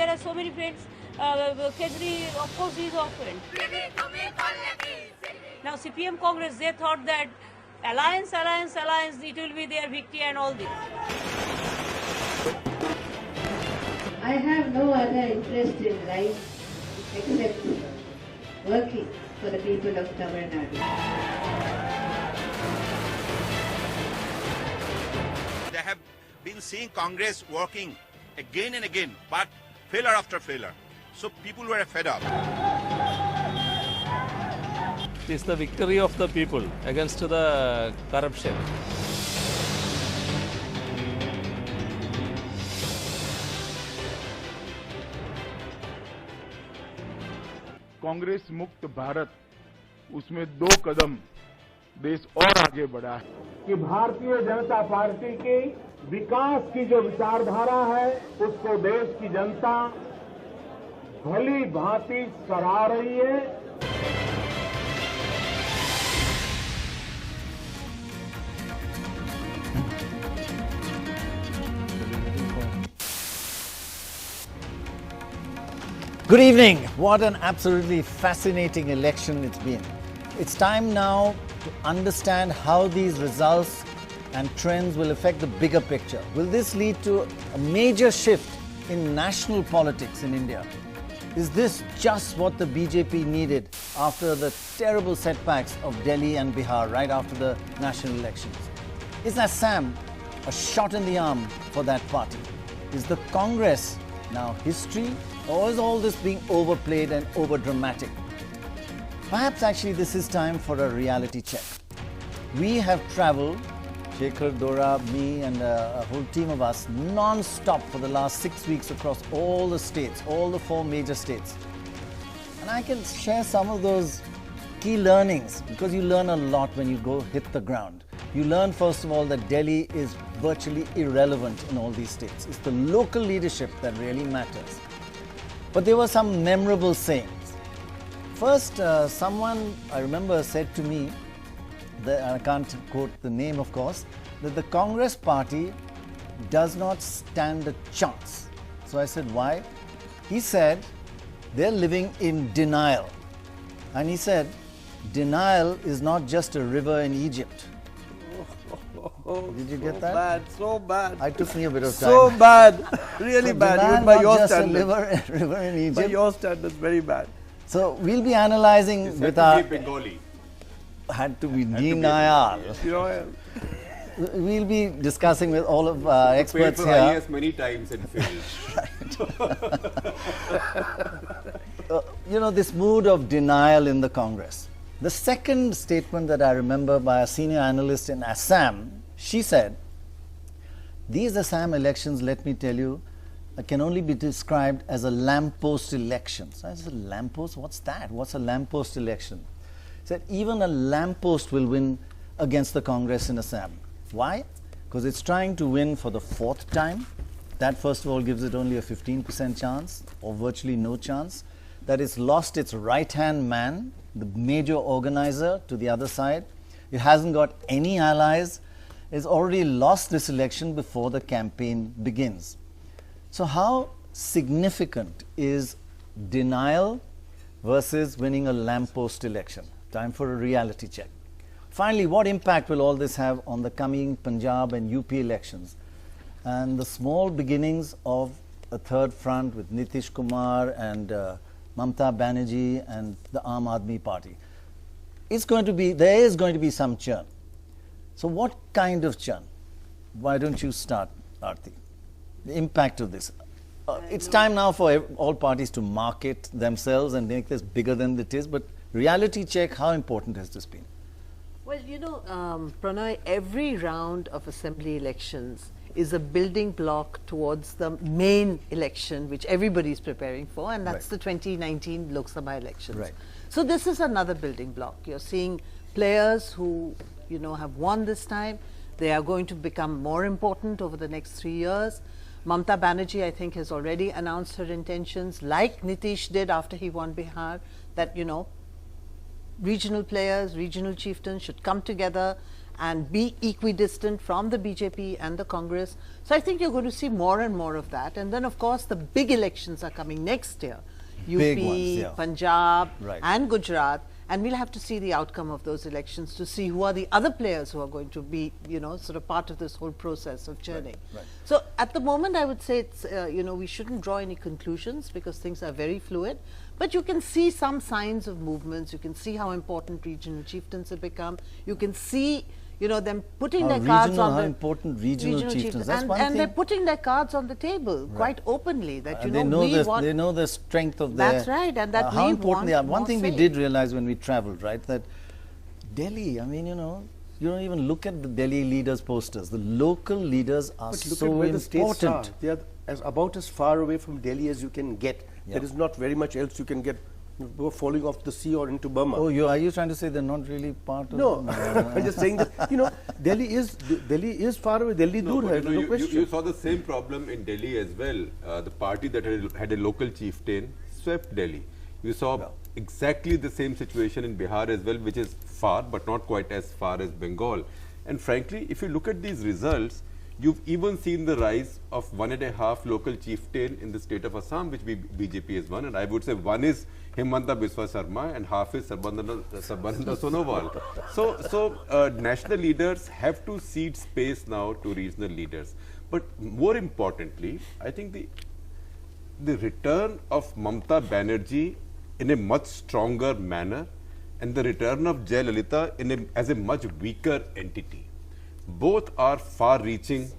there are so many friends. Kejri, of course, he is our friend. Now, CPM Congress, they thought that alliance, it will be their victory and all this. I have no other interest in life except working for the people of Tamil Nadu. They have been seeing Congress working again and again, but failure after failure. So people were fed up. It is the victory of the people against the corruption. Congress मुक्त भारत उसमें 2 कदम देश और आगे बढ़ा है कि Bharatiya Janata party की विकास की जो विचारधारा है उसको देश की जनता भली भांति सराह रही है. Good evening. What an absolutely fascinating election it's been. It's time now to understand how these results and trends will affect the bigger picture. Will this lead to a major shift in national politics in India? Is this just what the BJP needed after the terrible setbacks of Delhi and Bihar right after the national elections? Is Assam a shot in the arm for that party? Is the Congress now history, or is all this being overplayed and over-dramatic? Perhaps actually this is time for a reality check. We have travelled, Shekhar, Dora, me and a whole team of us, non-stop for the last 6 weeks across all the states, all the 4 major states. And I can share some of those key learnings, because you learn a lot when you go hit the ground. You learn first of all that Delhi is virtually irrelevant in all these states. It's the local leadership that really matters. But there were some memorable sayings. First, someone I remember said to me, I can't quote the name of course, that the Congress party does not stand a chance. So I said, why? He said, they're living in denial. And he said, denial is not just a river in Egypt. Did you get that? So bad. It took me a bit of time. So bad. Really So bad. denial Even by not your just standards. a river in Egypt. By your standards, very bad. So we'll be analysing with our... Bengali. Had to be denial. You know, We'll be discussing with all of our experts here. IAS many times and failed. You know, this mood of denial in the Congress. The second statement that I remember by a senior analyst in Assam, she said, these Assam elections, let me tell you, can only be described as a lamppost election. So I said, lamppost? What's that? What's a lamppost election? She said, even a lamppost will win against the Congress in Assam. Why? Because it's trying to win for the 4th time. That first of all gives it only a 15% chance, or virtually no chance. That it's lost its right-hand man, the major organizer, to the other side. It hasn't got any allies. It's already lost this election before the campaign begins. So how significant is denial versus winning a lamppost election? Time for a reality check. Finally, what impact will all this have on the coming Punjab and UP elections and the small beginnings of a third front with Nitish Kumar and Mamata Banerjee and the Aam Aadmi Party? There is going to be some churn. So what kind of churn? Why don't you start, Aarti? The impact of this. It's time now for all parties to market themselves and make this bigger than it is, but reality check, how important has this been? Well, you know, Prannoy, every round of assembly elections is a building block towards the main election, which everybody is preparing for, and that's the 2019 Lok Sabha elections. Right. So this is another building block. You're seeing players who, you know, have won this time. They are going to become more important over the next 3 years. Mamata Banerjee, I think, has already announced her intentions, like Nitish did after he won Bihar, that, you know, regional players, regional chieftains should come together and be equidistant from the BJP and the Congress. So I think you're going to see more and more of that. And then, of course, the big elections are coming next year. Big UP, ones, yeah. Punjab, Right. and Gujarat. And we'll have to see the outcome of those elections to see who are the other players who are going to be, you know, sort of part of this whole process of churning. Right. So at the moment, I would say it's, you know, we shouldn't draw any conclusions because things are very fluid. But you can see some signs of movements. You can see how important regional chieftains have become. You can see, you know, them putting their cards on how the important regional chieftains. That's one and thing. they're putting their cards on the table quite openly. That you they know, we the, want. they know the strength of their. That's right, and that how we important they are. want One more thing we say. did realize when we travelled, right, that Delhi. I mean, you know, you don't even look at the Delhi leaders' posters. The local leaders are But look so at where the important. states are. They are about as far away from Delhi as you can get. Yeah. There is not very much else you can get falling off the sea or into Burma. Oh, are you trying to say they're not really part of? No, I'm just saying that, you know, Delhi is far away. Delhi No, dur but hai, you know, no you question. saw the same problem in Delhi as well. The party that had a local chieftain swept Delhi. You saw exactly the same situation in Bihar as well, which is far, but not quite as far as Bengal. And frankly, if you look at these results, you've even seen the rise of 1.5 local chieftain in the state of Assam, which BJP has won. And I would say one is Himanta Biswa Sarma and half is Sarbananda Sonowal. So national leaders have to cede space now to regional leaders. But more importantly, I think the return of Mamata Banerjee in a much stronger manner and the return of Jayalalithaa as a much weaker entity. Both are far-reaching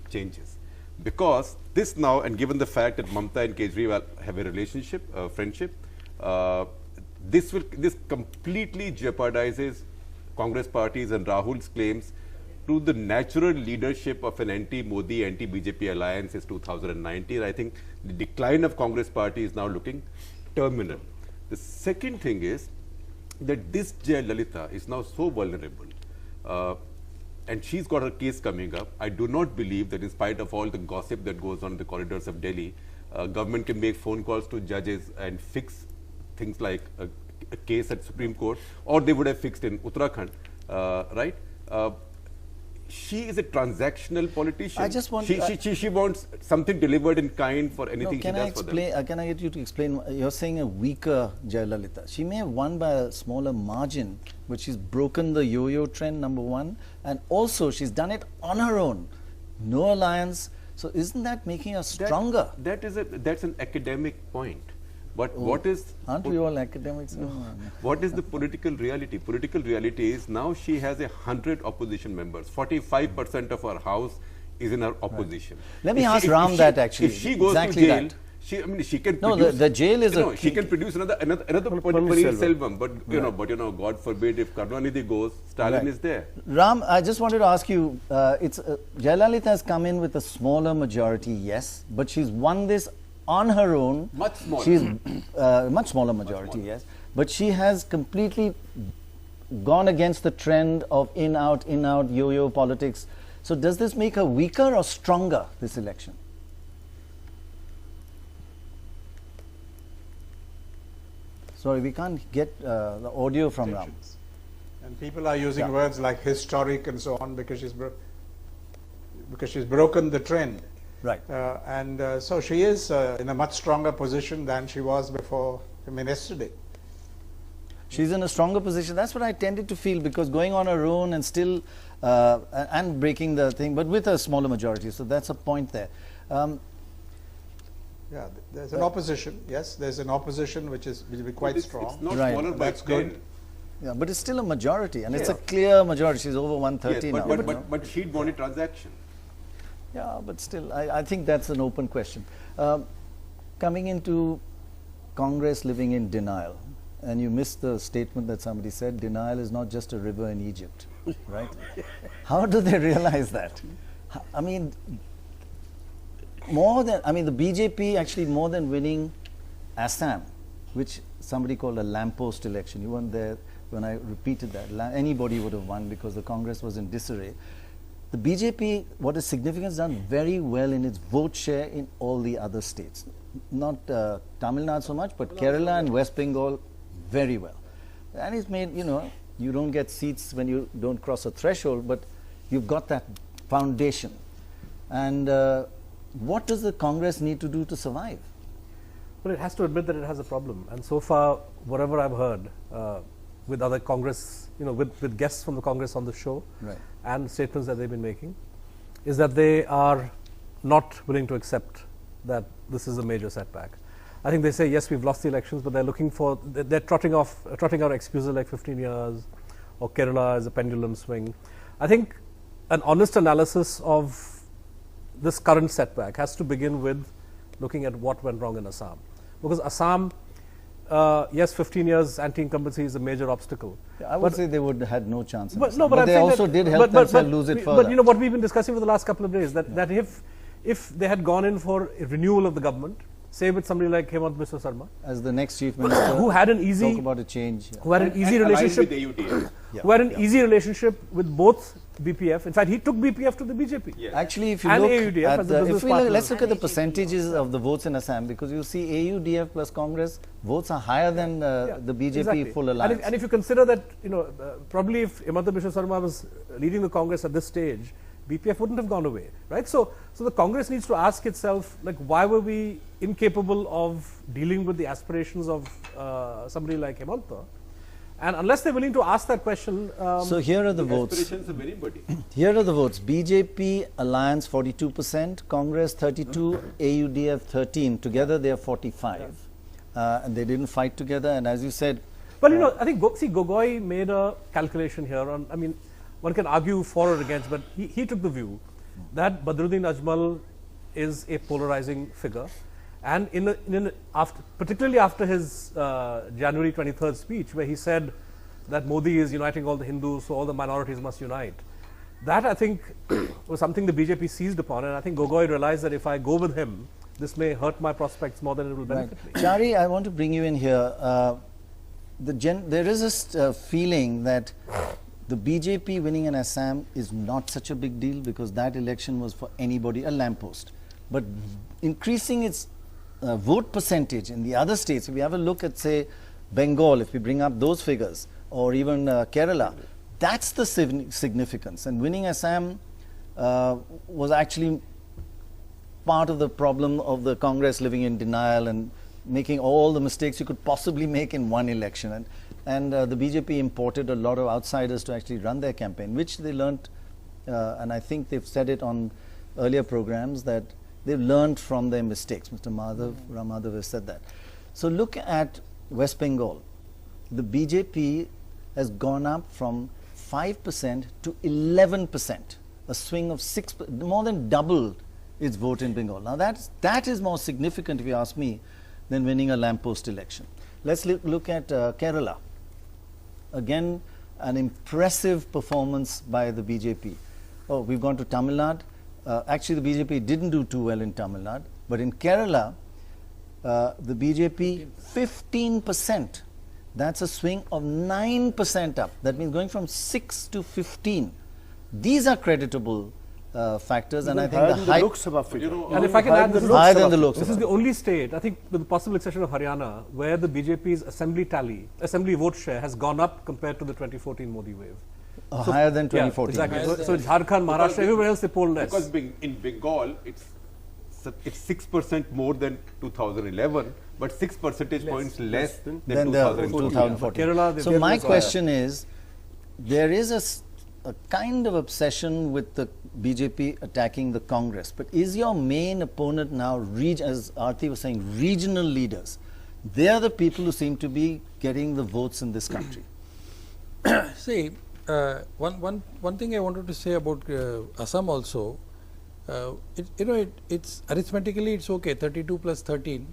changes, because this now, and given the fact that Mamata and Kejriwal have a relationship, friendship, this completely jeopardizes Congress parties and Rahul's claims to the natural leadership of an anti-Modi, anti-BJP alliance since 2019. I think the decline of Congress party is now looking terminal. The second thing is that this Jayalalithaa is now so vulnerable. And she's got her case coming up. I do not believe that in spite of all the gossip that goes on in the corridors of Delhi, government can make phone calls to judges and fix things like a case at Supreme Court, or they would have fixed in Uttarakhand, right? She is a transactional politician. I just want she wants something delivered in kind for anything she does for them. Can I get you to explain? You're saying a weaker Jayalalithaa. She may have won by a smaller margin, but she's broken the yo-yo trend, number one, and also she's done it on her own. No alliance. So isn't that making her stronger? That's an academic point. But what is... Aren't we all academics? What is the political reality? Political reality is now she has 100 opposition members. 45% of her house is in her opposition. Right. Let me ask Ram that actually. If she goes exactly to jail, that. she can no, produce... the jail is she can produce another Paneer Selvam. But you know, God forbid, if Karunanidhi goes, Stalin is there. Ram, I just wanted to ask you, Jayalalithaa has come in with a smaller majority, yes, but she's won this on her own. Much smaller. She's much smaller majority, yes. But she has completely gone against the trend of in-out, yo-yo politics. So does this make her weaker or stronger, this election? Sorry, we can't get the audio from Ram. And people are using words like historic and so on because she's broken the trend. Right. So she is in a much stronger position than she was before, yesterday. She's in a stronger position. That's what I tended to feel, because going on her own and still and breaking the thing, but with a smaller majority. So that's a point there. Yeah, there's an opposition. Yes, there's an opposition which will be quite strong. It's not smaller by 10. Yeah, but it's still a majority, and it's a clear majority. She's over 130 now. But she'd want a transaction. Yeah, but still, I think that's an open question. Coming into Congress living in denial, and you missed the statement that somebody said, denial is not just a river in Egypt, right? How do they realize that? I mean, the BJP actually, more than winning Assam, which somebody called a lamppost election, you weren't there when I repeated that, anybody would have won because the Congress was in disarray. The BJP, what is significant, has done very well in its vote share in all the other states. Not Tamil Nadu so much, but Kerala and West Bengal very well. And it's made, you don't get seats when you don't cross a threshold, but you've got that foundation. And what does the Congress need to do to survive? Well, it has to admit that it has a problem. And so far, whatever I've heard with other Congress, with guests from the Congress on the show, right, and statements that they've been making, is that they are not willing to accept that this is a major setback. I think they say, yes, we've lost the elections, but they're looking for, they're trotting out excuses like 15 years or Kerala as a pendulum swing. I think an honest analysis of this current setback has to begin with looking at what went wrong in Assam. Because Assam, yes, 15 years anti-incumbency is a major obstacle. I would say they would have had no chance. But they also did help themselves lose it further. But what we've been discussing for the last couple of days, that if they had gone in for a renewal of the government, say with somebody like Hemant Biswa Sarma, as the next chief minister, who had an easy, talk about a change, who had an easy relationship, who had an easy relationship with both BPF. In fact, he took BPF to the BJP. Yeah. Actually, if you look at let's look at the percentages of the votes in Assam, because you see AUDF plus Congress votes are higher than the BJP exactly. full alliance. And if you consider that, probably if Hemant Biswa Sarma was leading the Congress at this stage, BPF wouldn't have gone away, right? So the Congress needs to ask itself, like, why were we incapable of dealing with the aspirations of somebody like Hemanta? And unless they're willing to ask that question, so here are the votes. Aspirations of everybody. Here are the votes: BJP alliance 42%, Congress 32, AUDF 13. Together they are 45, and they didn't fight together. And as you said, well, I think Gogoi made a calculation here on. I mean, one can argue for or against, but he took the view that Badruddin Ajmal is a polarizing figure, and particularly after his January 23rd speech, where he said that Modi is uniting all the Hindus, so all the minorities must unite. That, I think, was something the BJP seized upon, and I think Gogoi realized that if I go with him, this may hurt my prospects more than it will benefit me. Chari, I want to bring you in here. There is a feeling that the BJP winning in Assam is not such a big deal, because that election was for anybody, a lamppost. But increasing its vote percentage in the other states, if we have a look at, say, Bengal, if we bring up those figures, or even Kerala, that's the significance. And winning Assam was actually part of the problem of the Congress living in denial and making all the mistakes you could possibly make in one election. And the BJP imported a lot of outsiders to actually run their campaign, which they learnt, and I think they've said it on earlier programs, that they've learned from their mistakes. Mr. Ram Madhav has said that. So look at West Bengal. The BJP has gone up from 5% to 11%, a swing of 6%, more than doubled its vote in Bengal. Now that is more significant, if you ask me, than winning a lamppost election. Let's look at Kerala. Again, an impressive performance by the BJP. Oh, we've gone to Tamil Nadu. Actually, the BJP didn't do too well in Tamil Nadu, but in Kerala, the BJP 15%. That's a swing of 9% up. That means going from 6 to 15. These are creditable factors, and I think the high looks above and if I can add, this is higher than the looks. This is the only state, I think, with the possible exception of Haryana, where the BJP's assembly vote share has gone up compared to the 2014 Modi wave. Higher than 2014. Yeah, exactly. So Jharkhand, Maharashtra, everywhere else they poll less. Because in Bengal, it's 6% more than 2011, but 6 percentage points less than 2014. Kerala, so my question is, there is a kind of obsession with the BJP attacking the Congress, but is your main opponent now, as Aarti was saying, regional leaders? They are the people who seem to be getting the votes in this country. See, one thing I wanted to say about Assam also, it's arithmetically it's okay. 32 plus 13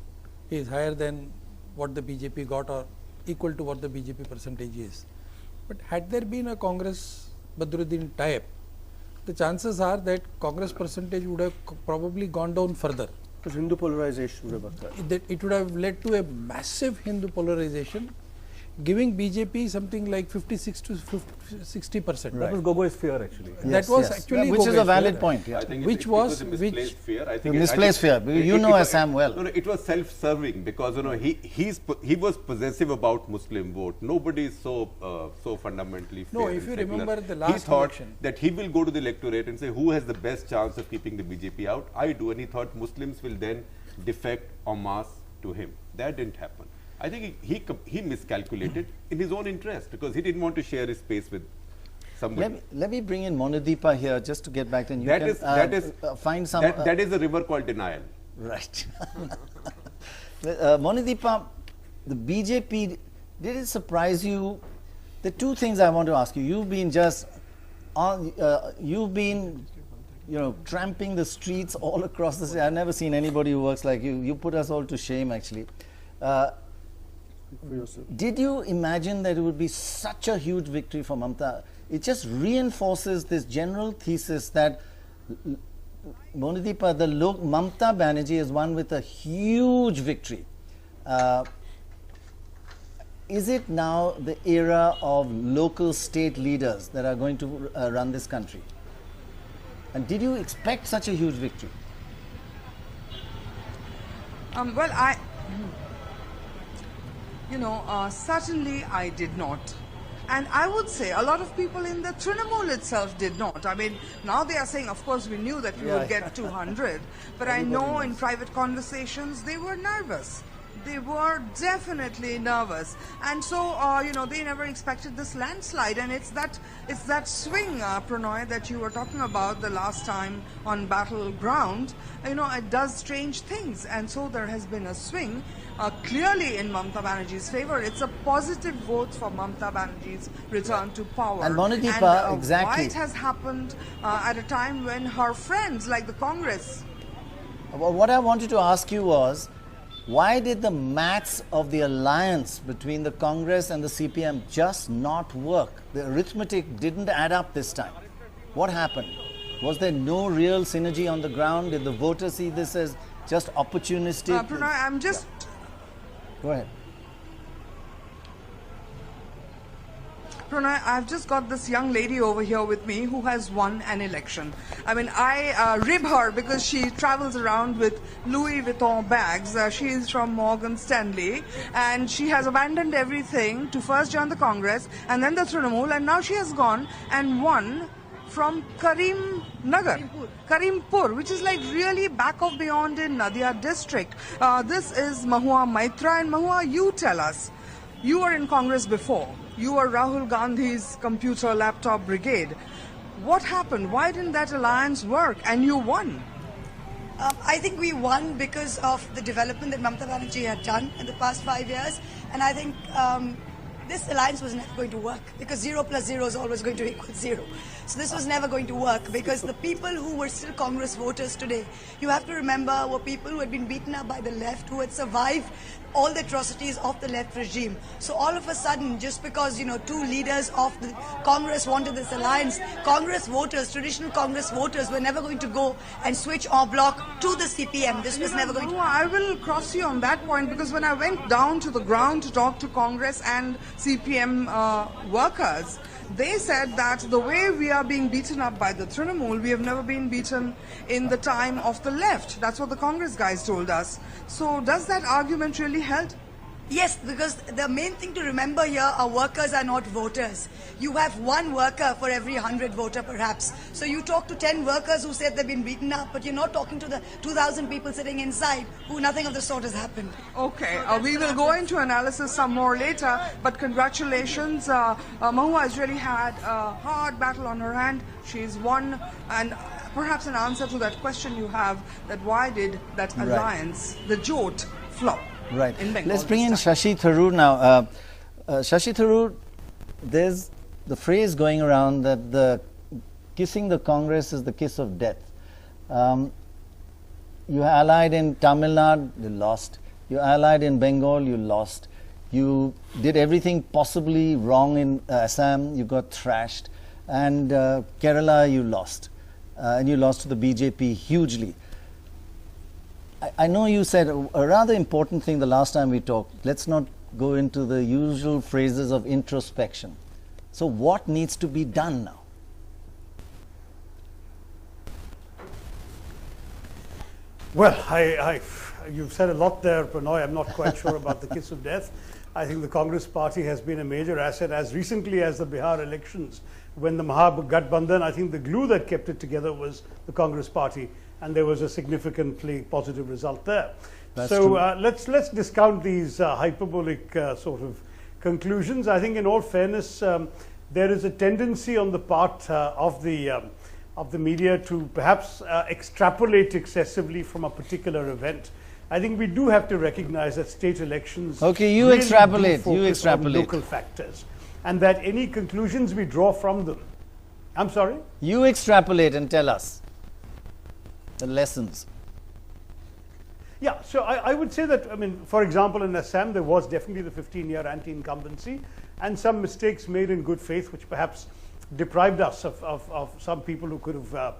is higher than what the BJP got, or equal to what the BJP percentage is. But had there been a Congress Badruddin tie-up, the chances are that Congress percentage would have probably gone down further. Because Hindu polarization would have occurred. It would have led to a massive Hindu polarization, giving BJP something like 56 to 60%. That was Gogoi's fear actually. That was actually which is a valid fear. point. Yeah. I think Which it was was a misplaced fear. I think misplaced fear. You know Assam well. No, it was self-serving because he was possessive about Muslim vote. Nobody is so fundamentally fair. No, if you secular. remember the last he thought election, that he will go to the electorate and say who has the best chance of keeping the BJP out. I do, and he thought Muslims will then defect en masse to him. That didn't happen. I think he miscalculated in his own interest because he didn't want to share his space with somebody. Let me bring in Monadeepa here just to get back to you. That is find some. That is a river called denial. Right. Monadeepa, the BJP, did it surprise you? The two things I want to ask you. You've been tramping the streets all across the city. I've never seen anybody who works like you. You put us all to shame, actually. Did you imagine that it would be such a huge victory for Mamata? It just reinforces this general thesis that Monadeepa, Mamata Banerjee is one with a huge victory. Is it now the era of local state leaders that are going to run this country? And did you expect such a huge victory? Certainly I did not. And I would say a lot of people in the Trinamool itself did not. I mean, now they are saying, of course, we knew that we would get 200. But I know in private conversations, they were nervous. They were definitely nervous. And so, they never expected this landslide. And it's that swing, Prannoy, that you were talking about the last time on Battleground. It does strange things. And so there has been a swing. Clearly in Mamata Banerjee's favor. It's a positive vote for Mamata Banerjee's return to power. And Monadeepa, exactly. Why it has happened at a time when her friends like the Congress. Well, what I wanted to ask you was, why did the maths of the alliance between the Congress and the CPM just not work? The arithmetic didn't add up this time. What happened? Was there no real synergy on the ground? Did the voters see this as just opportunistic? Prannoy, I'm just... Go ahead. Prannoy, I've just got this young lady over here with me who has won an election. I mean, I rib her because she travels around with Louis Vuitton bags. She is from Morgan Stanley and she has abandoned everything to first join the Congress and then the Trinamool, and now she has gone and won from Karimpur, which is like really back of beyond in Nadia district. This is Mahua Maitra, and Mahua, you tell us, you were in Congress before. You were Rahul Gandhi's computer laptop brigade. What happened? Why didn't that alliance work? And you won. I think we won because of the development that Mamata Banerjee had done in the past 5 years. And I think this alliance was never going to work because 0 plus 0 is always going to equal 0. So this was never going to work because the people who were still Congress voters today, you have to remember, were people who had been beaten up by the left, who had survived all the atrocities of the left regime. So all of a sudden, just because, two leaders of the Congress wanted this alliance, Congress voters, traditional Congress voters were never going to go and switch en bloc to the CPM. This was never going to... I will cross you on that point because when I went down to the ground to talk to Congress and CPM workers, they said that the way we are being beaten up by the Trinamool, we have never been beaten in the time of the left. That's what the Congress guys told us. So does that argument really hold? Yes, because the main thing to remember here are workers are not voters. You have one worker for every 100 voter perhaps. So you talk to 10 workers who said they've been beaten up, but you're not talking to the 2,000 people sitting inside who nothing of the sort has happened. Okay, we will go into analysis some more later, but congratulations. Mahua has really had a hard battle on her hand. She's won, and perhaps an answer to that question you have, that why did that alliance, the Jot, flop? Right. Let's bring in Shashi Tharoor now. Shashi Tharoor, there's the phrase going around that the kissing the Congress is the kiss of death. You allied in Tamil Nadu, you lost. You allied in Bengal, you lost. You did everything possibly wrong in Assam, you got thrashed. And Kerala, you lost. And you lost to the BJP hugely. I know you said a rather important thing the last time we talked. Let's not go into the usual phrases of introspection. So what needs to be done now? Well, you've said a lot there, Prannoy. I'm not quite sure about the kiss of death. I think the Congress party has been a major asset as recently as the Bihar elections. When the Mahagathbandhan, I think the glue that kept it together was the Congress party, and there was a significantly positive result there. That's so true. let's discount these hyperbolic sort of conclusions. I think in all fairness, there is a tendency on the part of the media to perhaps extrapolate excessively from a particular event. I think we do have to recognize that state elections Okay, really extrapolate. do focus on local factors, and that any conclusions we draw from them. I'm sorry? You extrapolate and tell us the lessons. Yeah, so I would say that, I mean, for example, in Assam, there was definitely the 15-year anti-incumbency and some mistakes made in good faith, which perhaps deprived us of some people who could have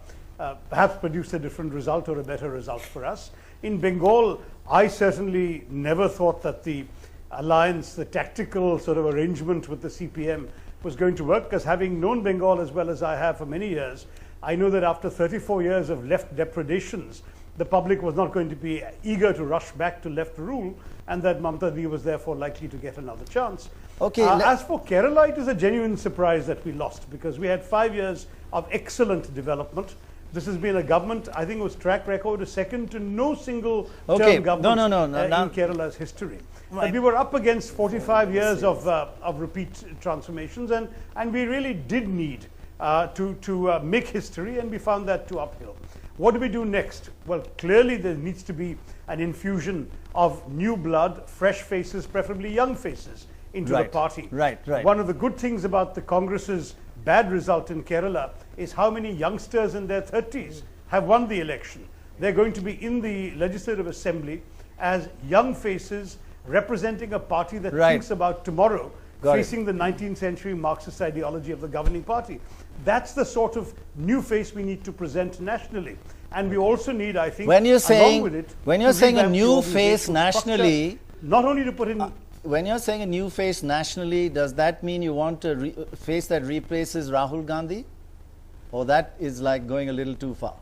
perhaps produced a different result or a better result for us. In Bengal, I certainly never thought that the alliance, the tactical sort of arrangement with the CPM was going to work, because having known Bengal as well as I have for many years, I know that after 34 years of left depredations, the public was not going to be eager to rush back to left rule, and that Mamata was therefore likely to get another chance. Okay. As for Kerala, it is a genuine surprise that we lost, because we had 5 years of excellent development. This has been a government, I think it was track record, is second to no single term government in Kerala's history. Right. But we were up against 45 years of repeat transformations, and we really did need to make history, and we found that too uphill. What do we do next? Well, clearly there needs to be an infusion of new blood, fresh faces, preferably young faces, into the party. Right. One of the good things about the Congress's bad result in Kerala is how many youngsters in their 30s have won the election. They're going to be in the Legislative Assembly as young faces representing a party that thinks about tomorrow, facing the 19th century Marxist ideology of the governing party. That's the sort of new face we need to present nationally. And we also need, I think, when you're saying, along with it, when you're saying a new face nationally, not only to put in... when you're saying a new face nationally, does that mean you want a face that replaces Rahul Gandhi? Or that is like going a little too far?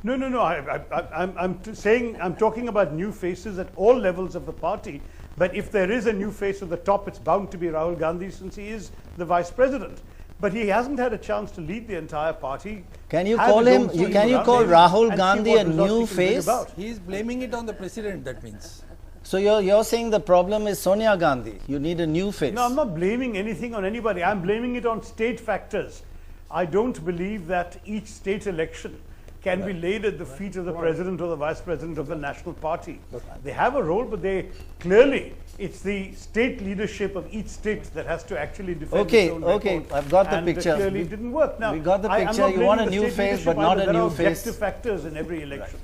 No. I'm talking about new faces at all levels of the party. But if there is a new face at the top, it's bound to be Rahul Gandhi, since he is the vice president. But he hasn't had a chance to lead the entire party. Can you call him? Can you call Rahul Gandhi a new face? He is blaming it on the president. That means. So you're saying the problem is Sonia Gandhi. You need a new face. No, I'm not blaming anything on anybody. I'm blaming it on state factors. I don't believe that each state election can be laid at the feet of the president or the vice president of the national party. They have a role, but they clearly, it's the state leadership of each state that has to actually defend its own record. I've got the picture. And clearly it didn't work. Now, we got the picture. You want a new face, but not a new face. There are objective factors in every election.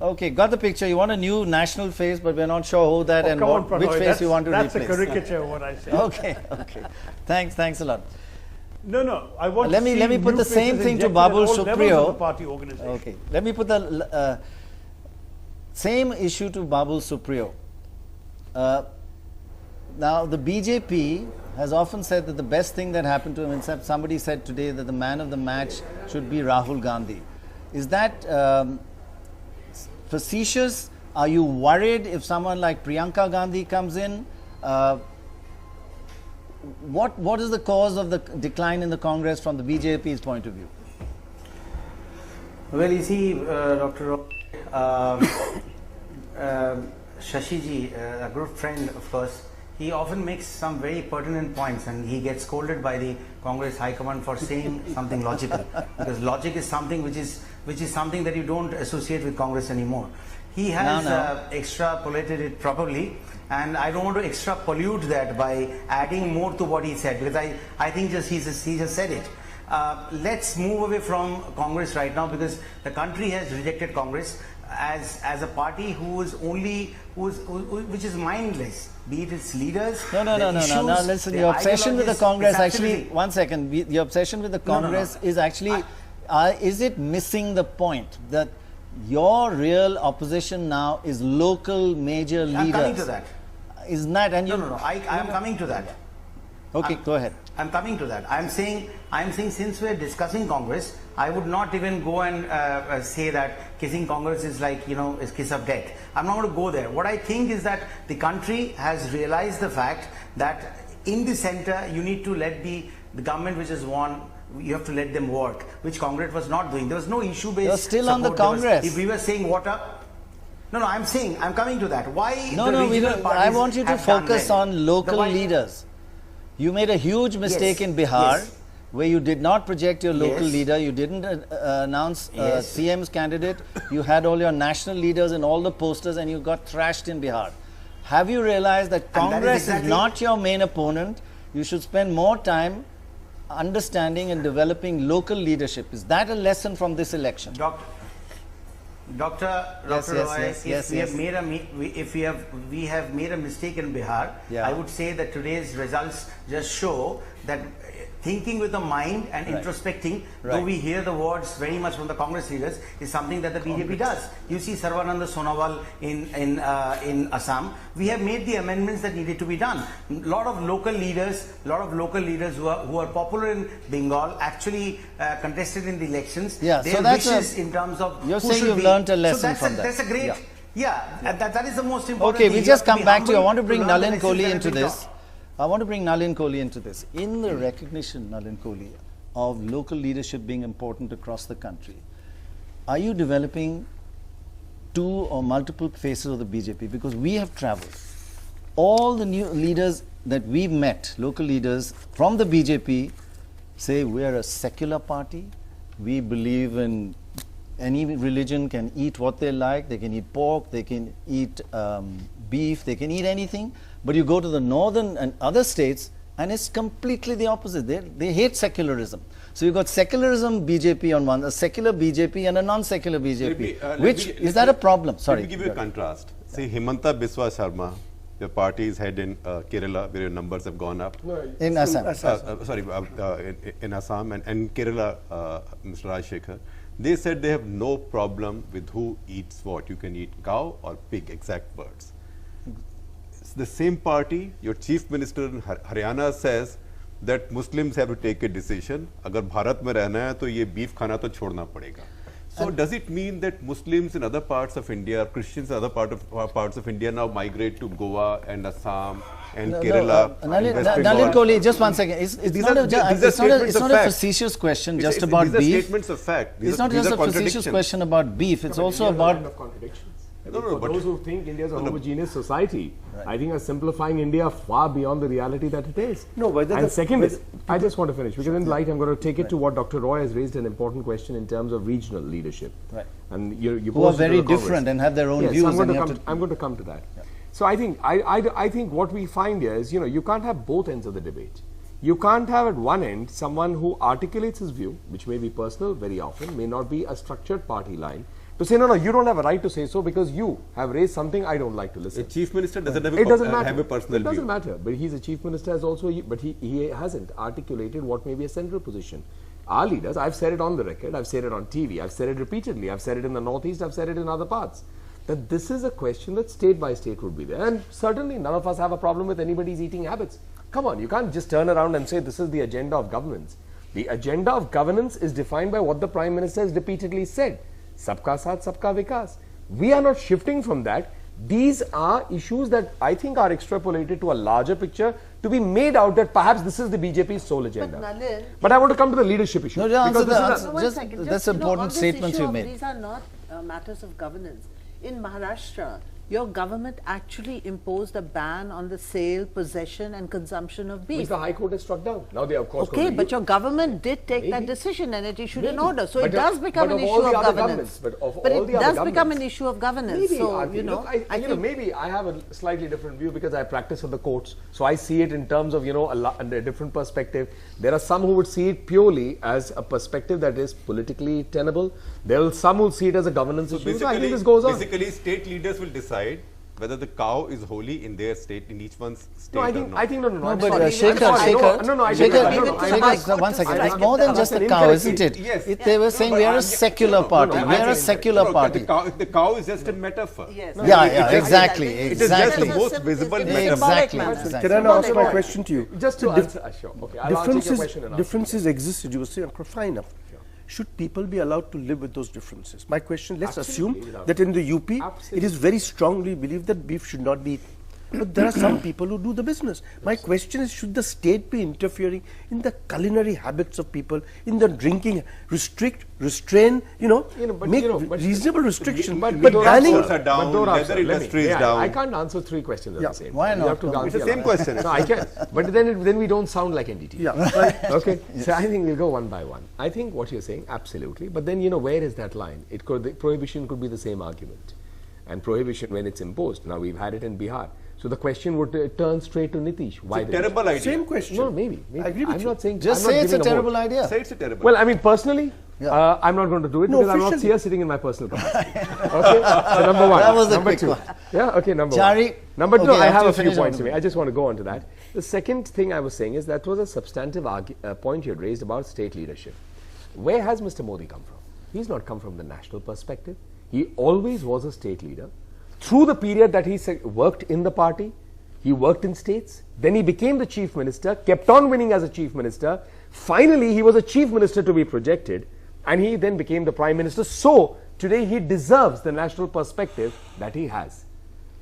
Okay, got the picture. You want a new national face, but we're not sure who that and which face you want to replace. That's a caricature of what I say. Okay. Thanks a lot. No, I want let me put the same thing to Babul Supriyo. Okay, let me put the same issue to Babul Supriyo. Now, the BJP has often said that the best thing that happened to him, and somebody said today that the man of the match should be Rahul Gandhi. Is that facetious? Are you worried if someone like Priyanka Gandhi comes in? What is the cause of the decline in the Congress from the BJP's point of view? Well, you see, Dr. Roy, Shashiji, a good friend of course, he often makes some very pertinent points, and he gets scolded by the Congress High Command for saying something logical, because logic is something which is something that you don't associate with Congress anymore. He has extrapolated it properly, and I don't want to extra pollute that by adding more to what he said, because I think he just said it. Let's move away from Congress right now, because the country has rejected Congress as a party which is mindless, be it its leaders. No. Listen, your obsession with the Congress actually. One second. Your obsession with the Congress is actually. Is it missing the point that your real opposition now is local major leaders? I'm coming to that. Isn't that? And no, I am coming to that. Okay, go ahead. I'm coming to that. I'm saying since we're discussing Congress, I would not even go and say that kissing Congress is like, is kiss of death. I'm not going to go there. What I think is that the country has realized the fact that in the center, you need to let the government which has won, you have to let them work, which Congress was not doing. There was no issue-based You're still on the Congress. If we were saying water... No, I'm coming to that. Why we don't. I want you to focus on local leaders. You made a huge mistake in Bihar, where you did not project your local leader. You didn't announce CM's candidate. You had all your national leaders in all the posters, and you got thrashed in Bihar. Have you realized that Congress is not your main opponent? You should spend more time understanding and developing local leadership. Is that a lesson from this election? Dr. Roy, if we have made a mistake in Bihar, I would say that today's results just show that thinking with the mind and introspecting, though we hear the words very much from the Congress leaders, is something that the BJP does. You see Sarvananda Sonowal in Assam. We have made the amendments that needed to be done. A lot of local leaders who are popular in Bengal actually contested in the elections. Yeah, their so that's wishes in terms of you're saying you've learned a lesson from that. That's a great. That is the most important. Okay, thing. we just come back to you. I want to bring Nalin Kohli into this. In the recognition, Nalin Kohli, of local leadership being important across the country, are you developing two or multiple faces of the BJP? Because we have traveled. All the new leaders that we've met, local leaders from the BJP, say we're a secular party. We believe in any religion can eat what they like. They can eat pork, they can eat beef, they can eat anything. But you go to the northern and other states, and it's completely the opposite. They hate secularism. So you've got secularism BJP on one, a secular BJP and a non-secular BJP. Is that a problem? Sorry. Let me give you a contrast. See, Himanta Biswa Sharma, your party is head in Kerala, where your numbers have gone up. In Assam. In Assam and Kerala, Mr. Rajshekhar. They said they have no problem with who eats what. You can eat cow or pig, exact words. The same party, your chief minister in Haryana says that Muslims have to take a decision. Agar Bharat mein rehna hai, to ye beef khana to chhodna padega. So does it mean that Muslims in other parts of India, Christians in other parts of India now migrate to Goa and Assam and Kerala? Nalin Kohli, just one second. It's not a facetious question just about beef. These are statements of fact. It's not just a facetious question about beef. It's also about... For those who think India is a homogeneous society, I think are simplifying India far beyond the reality that it is. And second is, I just want to finish, because in light I'm going to take it to what Dr. Roy has raised, an important question in terms of regional leadership. And you who are very different and have their own views. I'm going to come to that. So I think what we find here is, you can't have both ends of the debate. You can't have at one end someone who articulates his view, which may be personal very often, may not be a structured party line, to say, no, you don't have a right to say so because you have raised something I don't like to listen. A chief minister doesn't have a personal view. It doesn't matter, but he's a chief minister as also, but he hasn't articulated what may be a central position. Our leaders, I've said it on the record, I've said it on TV, I've said it repeatedly, I've said it in the Northeast, I've said it in other parts, that this is a question that state by state would be there. And certainly none of us have a problem with anybody's eating habits. Come on, you can't just turn around and say this is the agenda of governance. The agenda of governance is defined by what the Prime Minister has repeatedly said. Sabka Saath, Sabka Vikas. We are not shifting from that. These are issues that I think are extrapolated to a larger picture to be made out that perhaps this is the BJP's sole agenda. But I want to come to the leadership issue. That's important statements you made. These are not matters of governance. In Maharashtra, your government actually imposed a ban on the sale, possession and consumption of beef. Which the High Court has struck down. Now they are of course okay, but your government did take that decition and it issued an order. So it does become an issue of governance. But it does become an issue of governance. Maybe, so, maybe I have a slightly different view because I practice on the courts. So I see it in terms of, a different perspective. There are some who would see it purely as a perspective that is politically tenable. There are some who see it as a governance issue. So I think this goes on. Basically, state leaders will decide whether the cow is holy in their state, in each one's state. No, I think no. No, but Shekhar, one second. It's more than just a cow, isn't it? Yes. They were saying we are a secular party. We are a secular party. The cow is just a metaphor. Yes. Exactly. It is just the most visible metaphor. Exactly. Can I now ask my question to you? Just to answer, sure. Okay, I'll answer your question. Differences exist, you were saying, fine enough. Should people be allowed to live with those differences? My question, let's assume that in the UP, it is very strongly believed that beef should not be eaten. But there are some people who do the business. My question is, should the state be interfering in the culinary habits of people, in the drinking, restrain, make reasonable restrictions? But banning are down, leather industry is down. I can't answer 3 questions at the same time. Why not? It's the same question. No, I can. But then we don't sound like NDTV. Yeah, right. Okay. So I think we'll go one by one. I think what you're saying, absolutely. But then, where is that line? Prohibition could be the same argument. And prohibition, when it's imposed, now we've had it in Bihar. So the question would turn straight to Nitish. Why? It's a terrible idea. Same question. No, maybe. I agree with I'm you. not saying. Just say it's a terrible idea. Say it's a terrible. Well, I mean, personally, I'm not going to do it because I'm not here sitting in my personal capacity. Okay. So number one. That was a number quick 2. one. Yeah. Okay. Number Chari, 1. Number 2. okay, I have a after you few finish points to on make. I just want to go on to that. The second thing I was saying is that was a substantive point you had raised about state leadership. Where has Mr. Modi come from? He's not come from the national perspective. He always was a state leader. Through the period that he worked in the party, he worked in states, then he became the chief minister, kept on winning as a chief minister. Finally, he was a chief minister to be projected, and he then became the prime minister. So, today he deserves the national perspective that he has.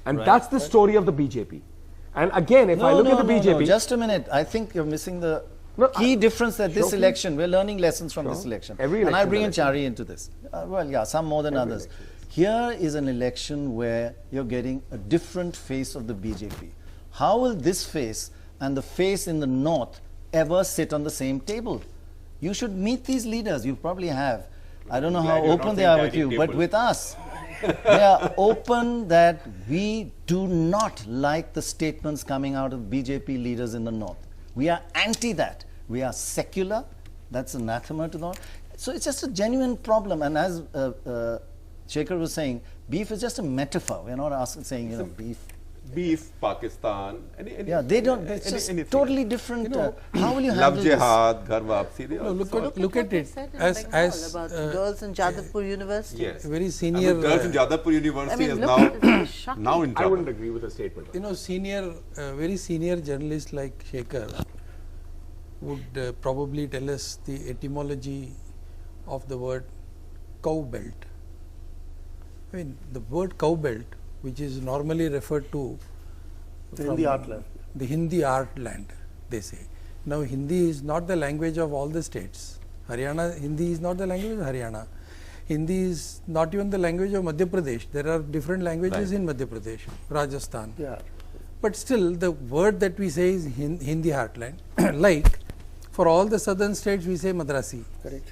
And that's the story of the BJP. And again, if I look at the BJP... No, just a minute. I think you're missing the key difference that this election, we're learning lessons from this election. And I bring in Chari into this. Some more than others. Here is an election where you're getting a different face of the BJP. How will this face and the face in the north ever sit on the same table? You should meet these leaders. You probably have. I don't know how open they are with you, but with us, they are open that we do not like the statements coming out of BJP leaders in the north. We are anti that. We are secular. That's anathema to the north. So it's just a genuine problem. And as Shekhar was saying, beef is just a metaphor. We're not saying, beef. Beef, Pakistan, they don't. It's just totally different. How will you handle Love jihad, ghar wapsi. Look at it as about girls in Jadavpur University. Yes, very senior. Girls in Jadavpur University is now in trouble. I wouldn't agree with the statement. Very senior journalists like Shekhar would probably tell us the etymology of the word cow belt. I mean, the word cow belt, which is normally referred to the Hindi heartland. The Hindi heartland, they say. Now, Hindi is not the language of all the states. Hindi is not the language of Haryana. Hindi is not even the language of Madhya Pradesh. There are different languages in Madhya Pradesh, Rajasthan. Yeah. But still, the word that we say is Hindi heartland. Like, for all the southern states, we say Madrasi. Correct.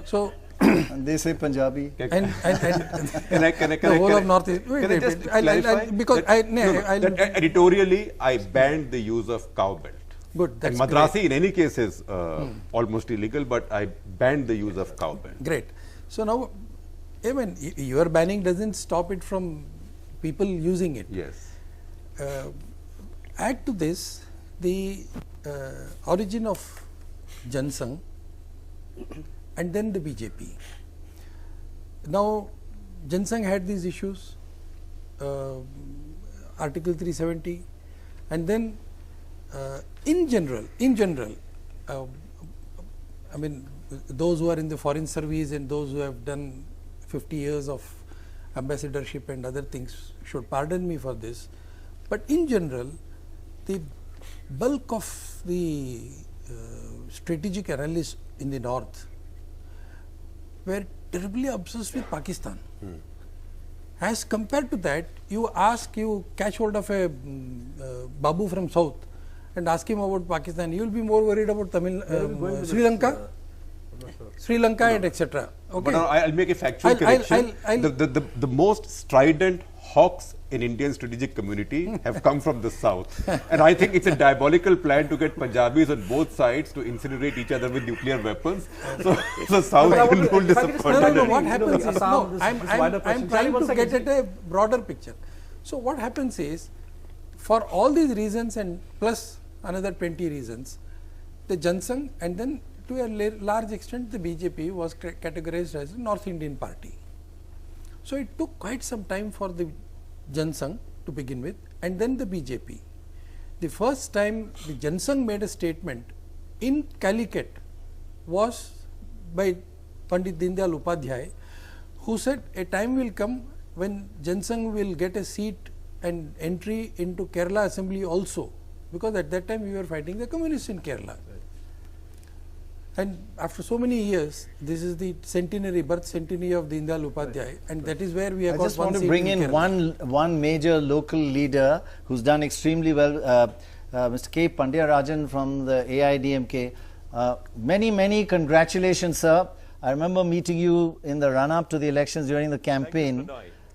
So, and they say Punjabi. And the whole of Northeast. Can I just clarify? Because editorially, I banned the use of cow belt. Good. That's and Madrasi great. in any case is almost illegal, but I banned the use of cow belt. Great. So now, even your banning doesn't stop it from people using it. Yes. Add to this the origin of Jansangh and then the BJP. Now, Jansangh had these issues, Article 370, and then in general, I mean, those who are in the foreign service and those who have done 50 years of ambassadorship and other things should pardon me for this, but in general, the bulk of the strategic analysts in the north were terribly obsessed with Pakistan. As compared to that, you catch hold of a Babu from south and ask him about Pakistan, you will be more worried about Sri Lanka, and etc. Okay. But I'll make a factual correction. The most strident hawks in Indian strategic community have come from the south. And I think it's a diabolical plan to get Punjabis on both sides to incinerate each other with nuclear weapons. So the south will rule disappointment. No, what happens is, I'm trying to get at a broader picture. So what happens is, for all these reasons and plus another 20 reasons, the Jansangh and then to a large extent the BJP was categorized as a North Indian party. So it took quite some time for the Jansangh to begin with, and then the BJP. The first time the Jansangh made a statement in Calicut was by Pandit Deendayal Upadhyay, who said a time will come when Jansangh will get a seat and entry into Kerala Assembly also, because at that time we were fighting the communists in Kerala. And after so many years, this is the centenary, birth centenary of Deendayal Upadhyay, and that is where we have I got just one want to seat bring in Kerala. one major local leader who's done extremely well, Mr. K. Pandya from the AIDMK. Many congratulations, sir. I remember meeting you in the run-up to the elections during the campaign.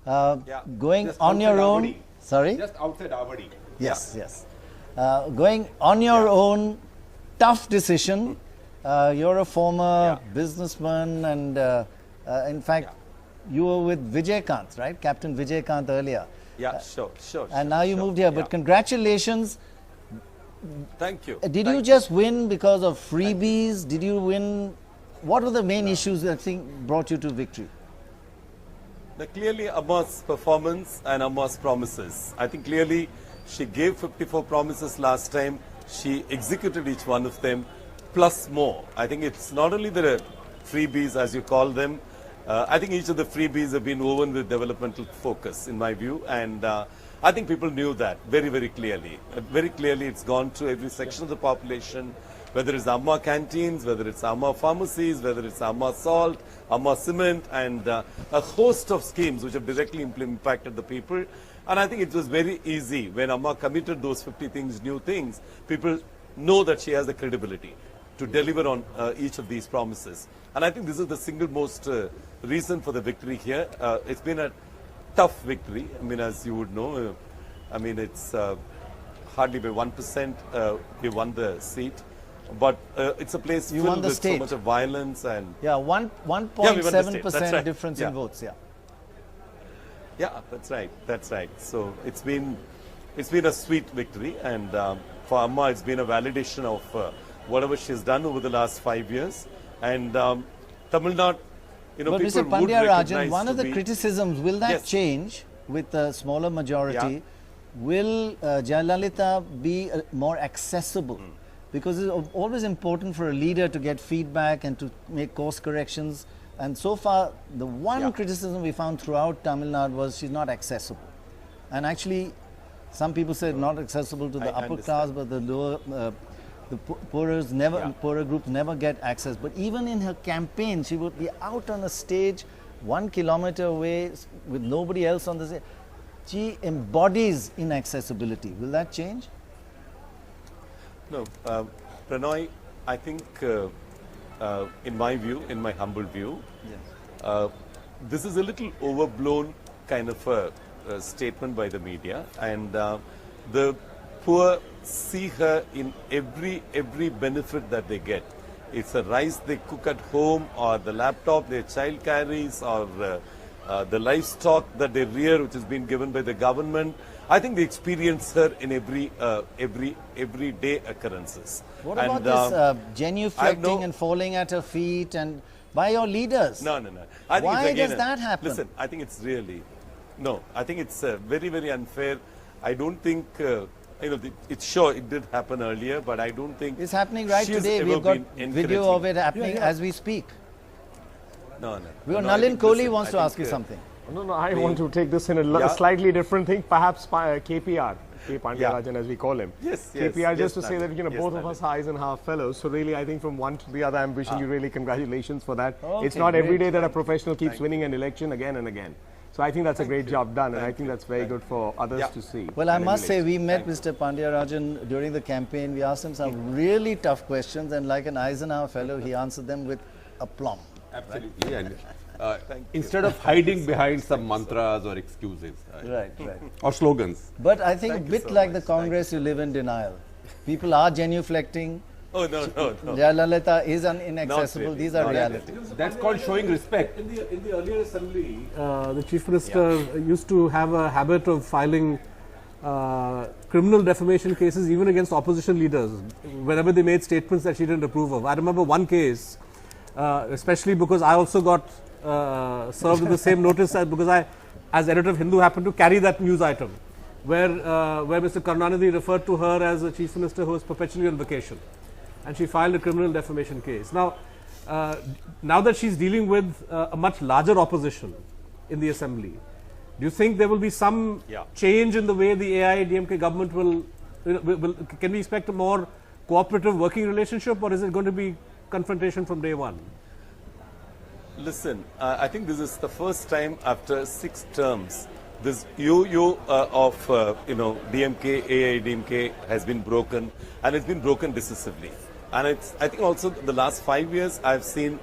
Going Just on your outside own. Avadi. Sorry? Just outside Avadi. Yes, yes. Going on your own, tough decision. You're a former businessman, and in fact, you were with Vijaykanth, right? Captain Vijaykanth earlier. Yeah, sure. And now you moved here. But congratulations. Thank you. Did you just win because of freebies? Did you win? What were the main issues that I think brought you to victory? Clearly, Amma's performance and Amma's promises. I think clearly she gave 54 promises last time. She executed each one of them, plus more. I think it's not only the freebies, as you call them. I think each of the freebies have been woven with developmental focus, in my view. And I think people knew that very clearly. Very clearly, it's gone to every section of the population, whether it's Amma canteens, whether it's Amma pharmacies, whether it's Amma salt, Amma cement, and a host of schemes which have directly impacted the people. And I think it was very easy when Amma committed those 50 things, new things. People know that she has the credibility to deliver on each of these promises. And I think this is the single most reason for the victory here. It's been a tough victory. I mean, as you would know, I mean, it's hardly by 1% we won the seat. But it's a place filled with so much of violence and... Yeah, 1.7% difference in votes, Yeah, that's right. So it's been a sweet victory, and for Amma it's been a validation of whatever she's done over the last 5 years. And Tamil Nadu, you know, but people Mr. would Pandya recognize one of the criticisms, will that change with a smaller majority? Will Jayalalithaa be more accessible? Because it's always important for a leader to get feedback and to make course corrections. And so far, the one criticism we found throughout Tamil Nadu was she's not accessible. And actually, some people said not accessible to the upper class, but the lower, the poorer groups never get access. But even in her campaign, she would be out on a stage 1 kilometer away with nobody else on the stage. She embodies inaccessibility. Will that change? No, Prannoy, I think, in my view, in my humble view, this is a little overblown kind of a statement by the media, and the poor see her in every benefit that they get. It's the rice they cook at home, or the laptop their child carries, or the livestock that they rear, which has been given by the government. I think they experience her in everyday occurrences. What about this genuflecting and falling at her feet and by your leaders? No. I think Why does that happen? Listen, I think it's really, I think it's very unfair. I don't think, it's sure it did happen earlier, but I don't think it's happening right today. We've got video of it happening as we speak. No. Nalin Kohli wants to ask you something. No, I want to take this in a slightly different thing, perhaps KPR, K. Pandya as we call him. Yes. KPR, just to say that, both of us are eyes and half fellows. So really, I think from one to the other, I'm wishing you really congratulations for that. Okay, it's not every day that a professional keeps winning an election again and again. So I think that's a great job done, and I think that's very good for others to see. Well, I must say, we met Mr. Pandya during the campaign. We asked him some really tough questions, and like an Eisenhower fellow, he answered them with aplomb. Absolutely. Right? Instead of hiding behind some mantras or excuses. Right. Or slogans. But I think a bit like the Congress, you live in denial. People are genuflecting. Oh, no. Jayalalithaa is inaccessible. Really. These are realities. That's called showing respect. In the earlier assembly, the Chief Minister used to have a habit of filing criminal defamation cases even against opposition leaders whenever they made statements that she didn't approve of. I remember one case, especially because I also got served with the same notice because I, as editor of Hindu, happened to carry that news item where Mr. Karunanidhi referred to her as a Chief Minister who was perpetually on vacation, and she filed a criminal defamation case. Now that she's dealing with a much larger opposition in the assembly, do you think there will be some change in the way the AIADMK government will can we expect a more cooperative working relationship, or is it going to be confrontation from day one? Listen, I think this is the first time after 6 terms this yo-yo of DMK, AIADMK has been broken, and it's been broken decisively. And I think also the last 5 years I've seen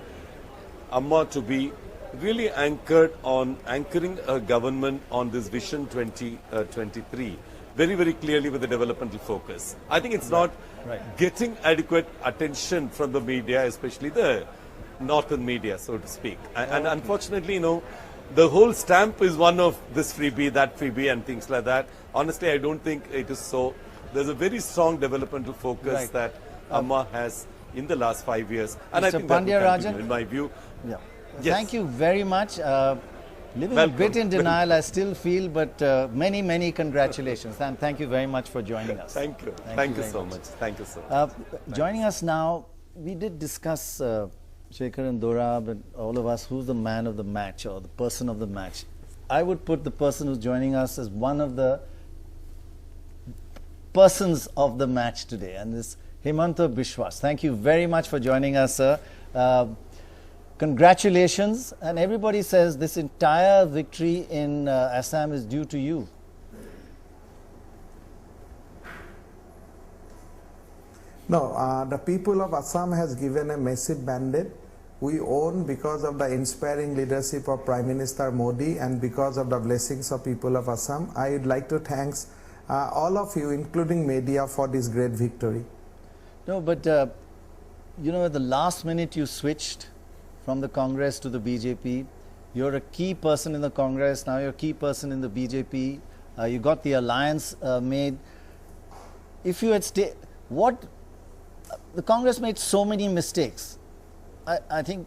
Amma to be really anchoring a government on this Vision 2023 very, very clearly with a developmental focus. I think it's not getting adequate attention from the media, especially the northern media, so to speak. And unfortunately, the whole stamp is one of this freebie, that freebie, and things like that. Honestly, I don't think it is so. There's a very strong developmental focus that Amma has in the last 5 years, and I think that will continue, in my view. Yeah. Yes. Thank you very much. Living a bit in denial, I still feel, but many congratulations, and thank you very much for joining us. Thank you. Thank you so much. Thank you so much. Joining us now, we did discuss, Shekhar and Dorab and all of us, who's the man of the match or the person of the match. I would put the person who's joining us as one of the persons of the match today, and this Himanta Biswas. Thank you very much for joining us, sir. Congratulations, and everybody says this entire victory in Assam is due to you. No, the people of Assam has given a massive mandate. We won because of the inspiring leadership of Prime Minister Modi and because of the blessings of people of Assam. I would like to thank all of you, including media, for this great victory. No, but at the last minute you switched from the Congress to the BJP. You're a key person in the Congress, now you're a key person in the BJP. You got the alliance made. If you had stayed, the Congress made so many mistakes. I think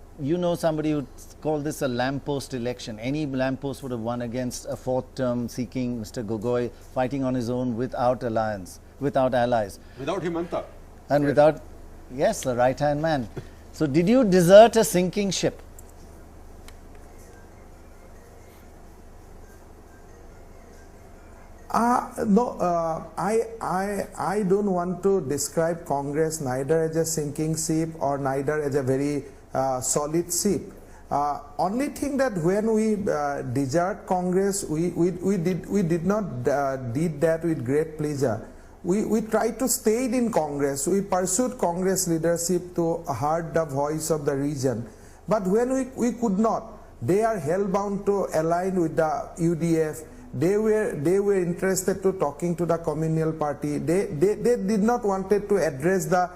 somebody who called this a lamppost election. Any lamppost would have won against a 4th term seeking Mr. Gogoi, fighting on his own without alliance, without allies. Without Himanta. And without, the right-hand man. So did you desert a sinking ship? No, I don't want to describe Congress neither as a sinking ship or neither as a very solid ship. Only thing that when we desert Congress, we did not did that with great pleasure. We tried to stay in Congress. We pursued Congress leadership to heard the voice of the region. But when we could not, they are hellbound to align with the UDF. They were interested to talking to the communal party. They did not wanted to address the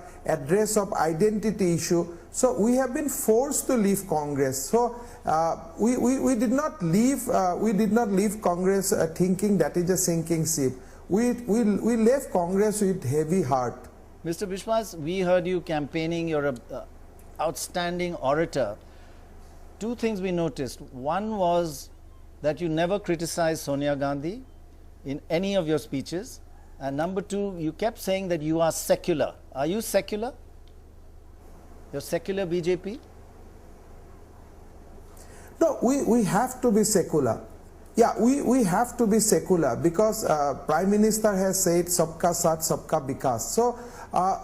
of identity issue. So we have been forced to leave Congress. So we did not leave Congress thinking that is a sinking ship. We left Congress with heavy heart. Mr. Biswas, we heard you campaigning. You're an outstanding orator. 2 things we noticed. One was that you never criticized Sonia Gandhi in any of your speeches. And number 2, you kept saying that you are secular. Are you secular? You're secular BJP? No, we have to be secular. Yeah, we have to be secular because Prime Minister has said Sabka Saath, Sabka Vikas. So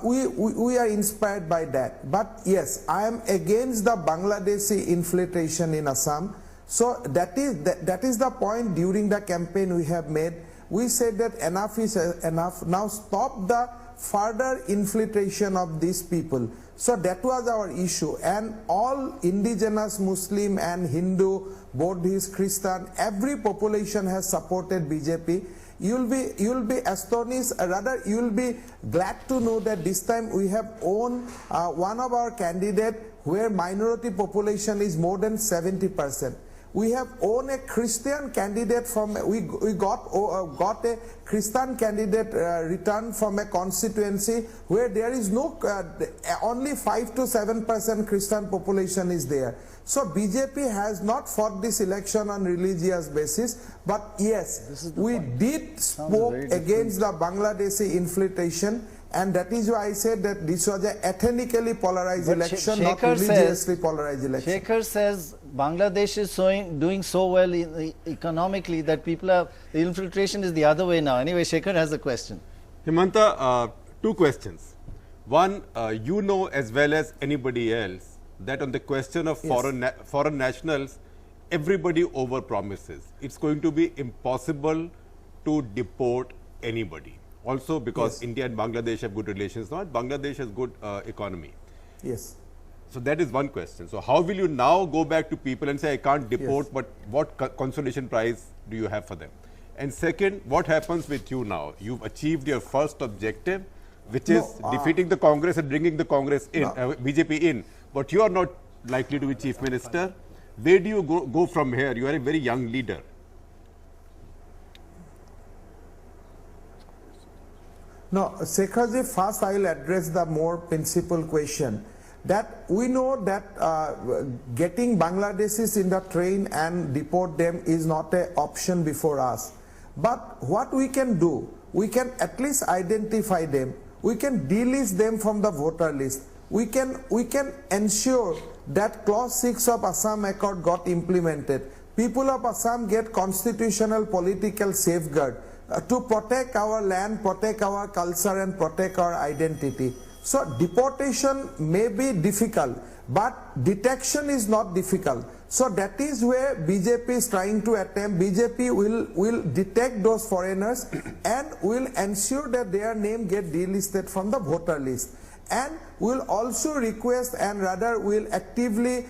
we are inspired by that. But yes, I am against the Bangladeshi infiltration in Assam. So that is the point during the campaign we have made. We said that enough is enough. Now stop the further infiltration of these people. So that was our issue, and all indigenous Muslim and Hindu, Buddhist, Christian, every population has supported BJP. you'll be astonished, rather you'll be glad to know that this time we have won one of our candidate where minority population is more than 70%. We have won a Christian candidate from, we got a Christian candidate returned from a constituency where there is no, only 5 to 7% Christian population is there. So BJP has not fought this election on religious basis, but yes, we did spoke against the Bangladeshi infiltration, and that is why I said that this was an ethnically polarized election, not religiously polarized election. Shekhar says Bangladesh is doing so well economically that people are, the infiltration is the other way now. Anyway, Shekhar has a question. Hemanta, two questions. One, you know as well as anybody else that on the question of foreign nationals, everybody over promises. It's going to be impossible to deport anybody. Also because India and Bangladesh have good relations now, and Bangladesh has good economy. Yes. So that is one question. So how will you now go back to people and say, I can't deport, but what consolation prize do you have for them? And second, what happens with you now? You've achieved your first objective, which is defeating the Congress and bringing the Congress in, BJP in. But you are not likely to be Chief Minister. Where do you go from here? You are a very young leader. No, Shekharji, first I will address the more principal question. That we know that getting Bangladeshis in the train and deport them is not an option before us. But what we can do, we can at least identify them. We can delist them from the voter list. We can ensure that clause 6 of Assam Accord got implemented. People of Assam get constitutional political safeguard to protect our land, protect our culture and protect our identity. So deportation may be difficult, but detection is not difficult. So that is where BJP is trying to attempt. BJP will detect those foreigners and will ensure that their name get delisted from the voter list. And will also request and rather will actively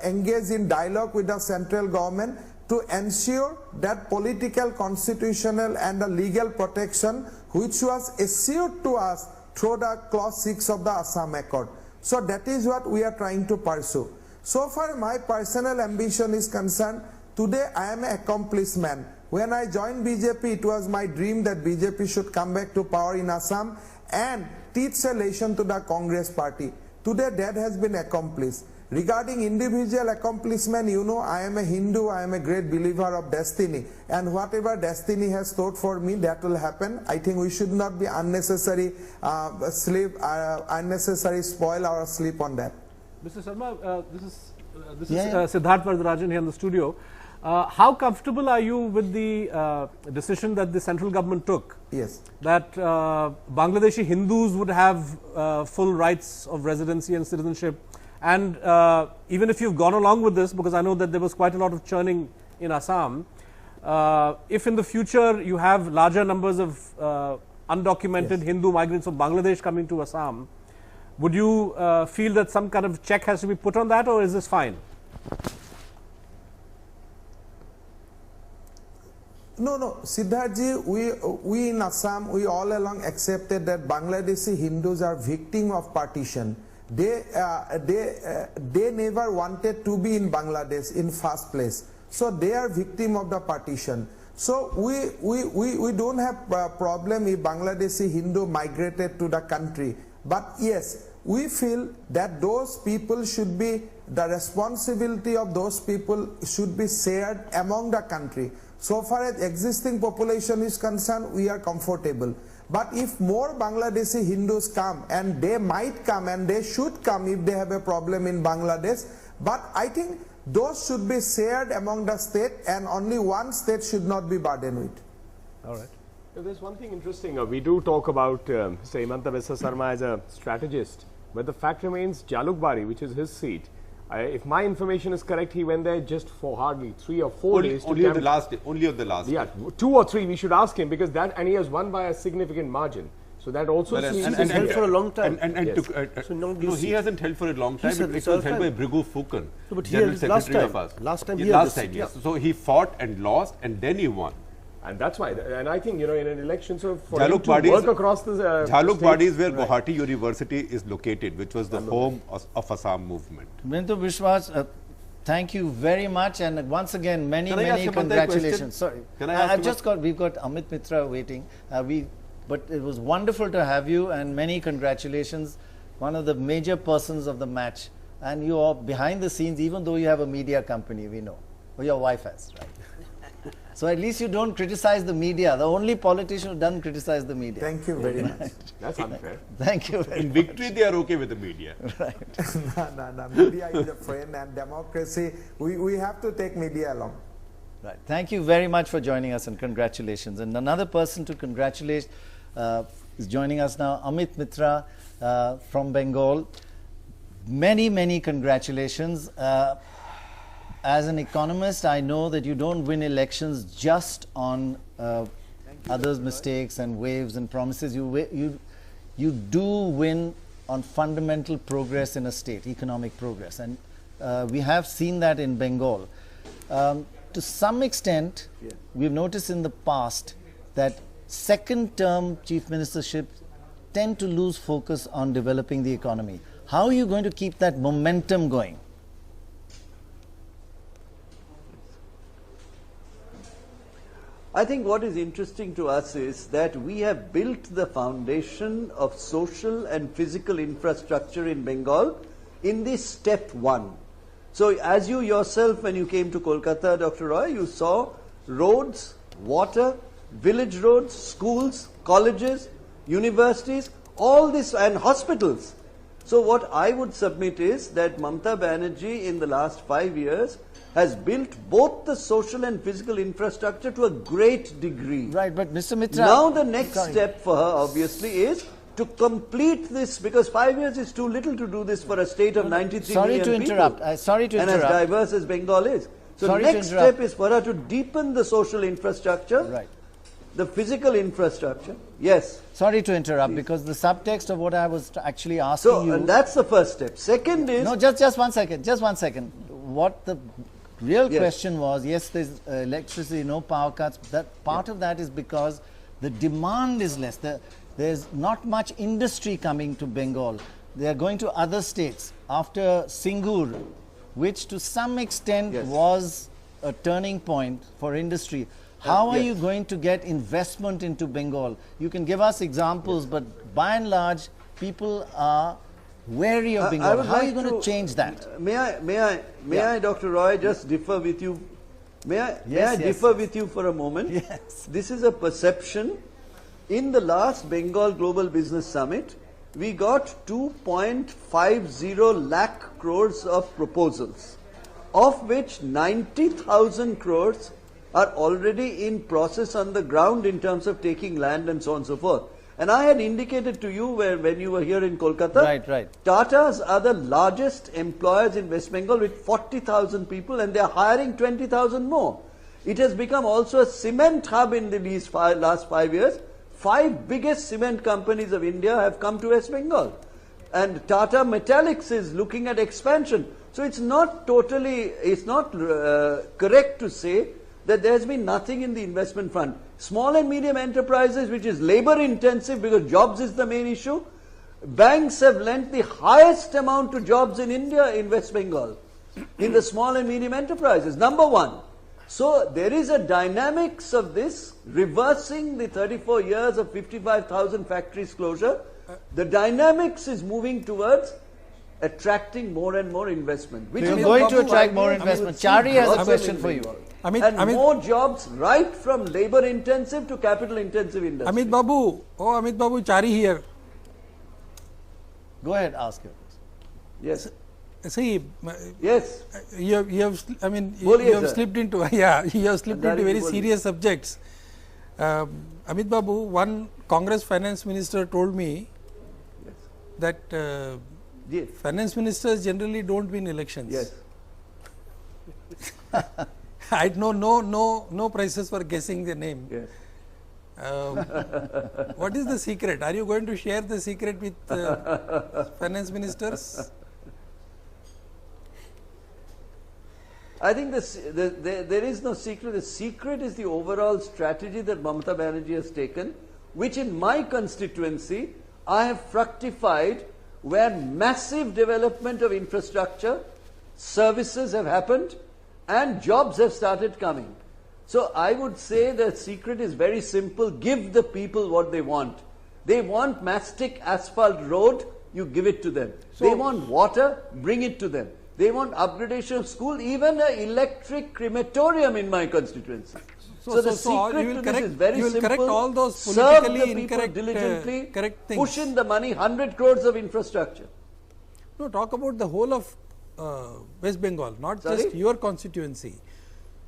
engage in dialogue with the central government to ensure that political, constitutional and the legal protection which was assured to us through the clause 6 of the Assam Accord. So that is what we are trying to pursue. So far my personal ambition is concerned, today I am an accomplished man. When I joined BJP, it was my dream that BJP should come back to power in Assam and teach a lesson to the Congress party. Today that has been accomplished. Regarding individual accomplishment, you know, I am a Hindu, I am a great believer of destiny, and whatever destiny has stored for me, that will happen. I think we should not be unnecessary spoil our sleep on that. Mr. Sharma, this is Siddharth Varadarajan here in the studio. How comfortable are you with the decision that the central government took? Yes. That Bangladeshi Hindus would have full rights of residency and citizenship. And even if you've gone along with this, because I know that there was quite a lot of churning in Assam, if in the future you have larger numbers of undocumented Hindu migrants from Bangladesh coming to Assam, would you feel that some kind of check has to be put on that, or is this fine? No, Siddharthji, we in Assam, we all along accepted that Bangladeshi Hindus are victim of partition. They never wanted to be in Bangladesh in first place. So they are victim of the partition. So we don't have a problem if Bangladeshi Hindu migrated to the country. But yes, we feel that those people should be, the responsibility of those people should be shared among the country. So far as existing population is concerned, we are comfortable. But if more Bangladeshi Hindus come, and they might come and they should come if they have a problem in Bangladesh, but I think those should be shared among the state, and only one state should not be burdened with. All right. There's one thing interesting. We do talk about say Hemanta Biswa Sarma as a strategist, but the fact remains Jalukbari, which is his seat, if my information is correct, he went there just for hardly 3 or 4 days. Only on the last day. Only on the last day. Yeah, 2 or 3 we should ask him, because that, and he has won by a significant margin. So that also seems and held for a long time. No, he hasn't held for a long time. It was held by Brigu Fukan, No, but he General held last Secretary of time. us. Last time he Yeah, held last this time, seat, yes. So he fought and lost, and then he won. And that's why, and I think, you know, in an election, so for Jaluk him to Badi work across the Jaluk state- Badi is where Guwahati University is located, which was the home of Assam movement. Bintu Vishwas, thank you very much, and once again, many Can I ask Mamata a question? congratulations. Sorry, Can I ask we've got Amit Mitra waiting. But it was wonderful to have you, and many congratulations. One of the major persons of the match, and you are behind the scenes, even though you have a media company, we know, or your wife has, right? So at least you don't criticize the media. The only politician who doesn't criticize the media. Thank you very much. That's unfair. Thank you very In much. victory, they are okay with the media. Right. No. Media is a friend, and democracy, we have to take media along. Right. Thank you very much for joining us, and congratulations. And another person to congratulate is joining us now, Amit Mitra from Bengal. Many congratulations. As an economist, I know that you don't win elections just on others' mistakes and waves and promises. You do win on fundamental progress in a state, economic progress. And we have seen that in Bengal. To some extent, we've noticed in the past that second term chief ministerships tend to lose focus on developing the economy. How are you going to keep that momentum going? I think what is interesting to us is that we have built the foundation of social and physical infrastructure in Bengal in this step one. So as you yourself, when you came to Kolkata, Dr. Roy, you saw roads, water, village roads, schools, colleges, universities, all this, and hospitals. So what I would submit is that Mamata Banerjee in the last 5 years has built both the social and physical infrastructure to a great degree. Right, but Mr. Mitra... Now the next step for her, obviously, is to complete this, because 5 years is too little to do this for a state of 93 million people. Sorry to and interrupt. as diverse as Bengal is. So Sorry next step is for her to deepen the social infrastructure, right, the physical infrastructure. Yes. Sorry to interrupt, because the subtext of what I was actually asking you... And that's the first step. Second is... No, just 1 second, just 1 second. What the real question was, yes, there's electricity, no power cuts. That part of that is because the demand is less. There's not much industry coming to Bengal. They are going to other states. After Singur, which to some extent was a turning point for industry, how are you going to get investment into Bengal? You can give us examples, but by and large, people are wary of Bengal. How are you going to change that? May I, Dr. Roy, just differ with you? May I differ with you for a moment? Yes. This is a perception. In the last Bengal Global Business Summit, we got 2.50 lakh crores of proposals, of which 90,000 crores are already in process on the ground in terms of taking land and so on and so forth. And I had indicated to you when you were here in Kolkata, right. Tatas are the largest employers in West Bengal with 40,000 people, and they are hiring 20,000 more. It has become also a cement hub in the last 5 years. 5 biggest cement companies of India have come to West Bengal. And Tata Metallics is looking at expansion. So it's not correct to say that there has been nothing in the investment front. Small and medium enterprises, which is labor intensive because jobs is the main issue, banks have lent the highest amount to jobs in India in West Bengal, in the small and medium enterprises, number one. So there is a dynamics of this, reversing the 34 years of 55,000 factories closure. The dynamics is moving towards attracting more and more investment. Which you're going to attract more investment. Chari has a question for you. More jobs, right from labor intensive to capital intensive industry. Amit Babu, Chari here. Go ahead, ask your question. Yes. See, yes, you have slipped into very serious subjects. Amit Babu, one Congress finance minister told me that finance ministers generally don't win elections. Yes. I know no prices for guessing the name. Yes. What is the secret? Are you going to share the secret with finance ministers? I think there is no secret. The secret is the overall strategy that Mamata Banerjee has taken, which in my constituency I have fructified, where massive development of infrastructure, services have happened and jobs have started coming. So I would say the secret is very simple. Give the people what they want. They want mastic asphalt road, you give it to them. They want water, bring it to them. They want upgradation of school, even an electric crematorium in my constituency. So the secret to this is very simple. Correct all those Serve politically the people incorrect, diligently, correct things. push in the money, 100 crores of infrastructure. No, talk about the whole of West Bengal, not just your constituency.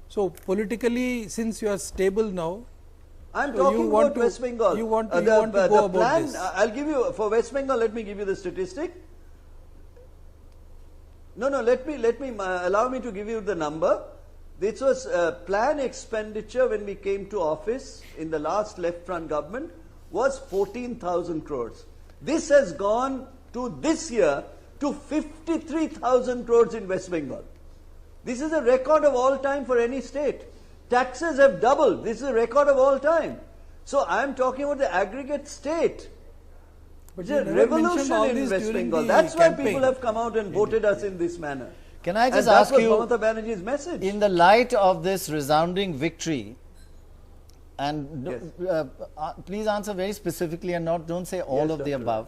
So politically, since you are stable now, I'm talking about West Bengal. You want to go about this. I'll give you, for West Bengal, let me give you the statistic. No, let me allow me to give you the number. This was plan expenditure when we came to office in the last left front government was 14,000 crores. This has gone to this year to 53,000 crores in West Bengal. This is a record of all time for any state. Taxes have doubled. This is a record of all time. So I am talking about the aggregate state. It's a revolution in West Bengal. That's why people have come out and voted us in this manner. Can I just ask you, Mamata Banerjee's message. In the light of this resounding victory, and Yes. Please answer very specifically and don't say all of the above.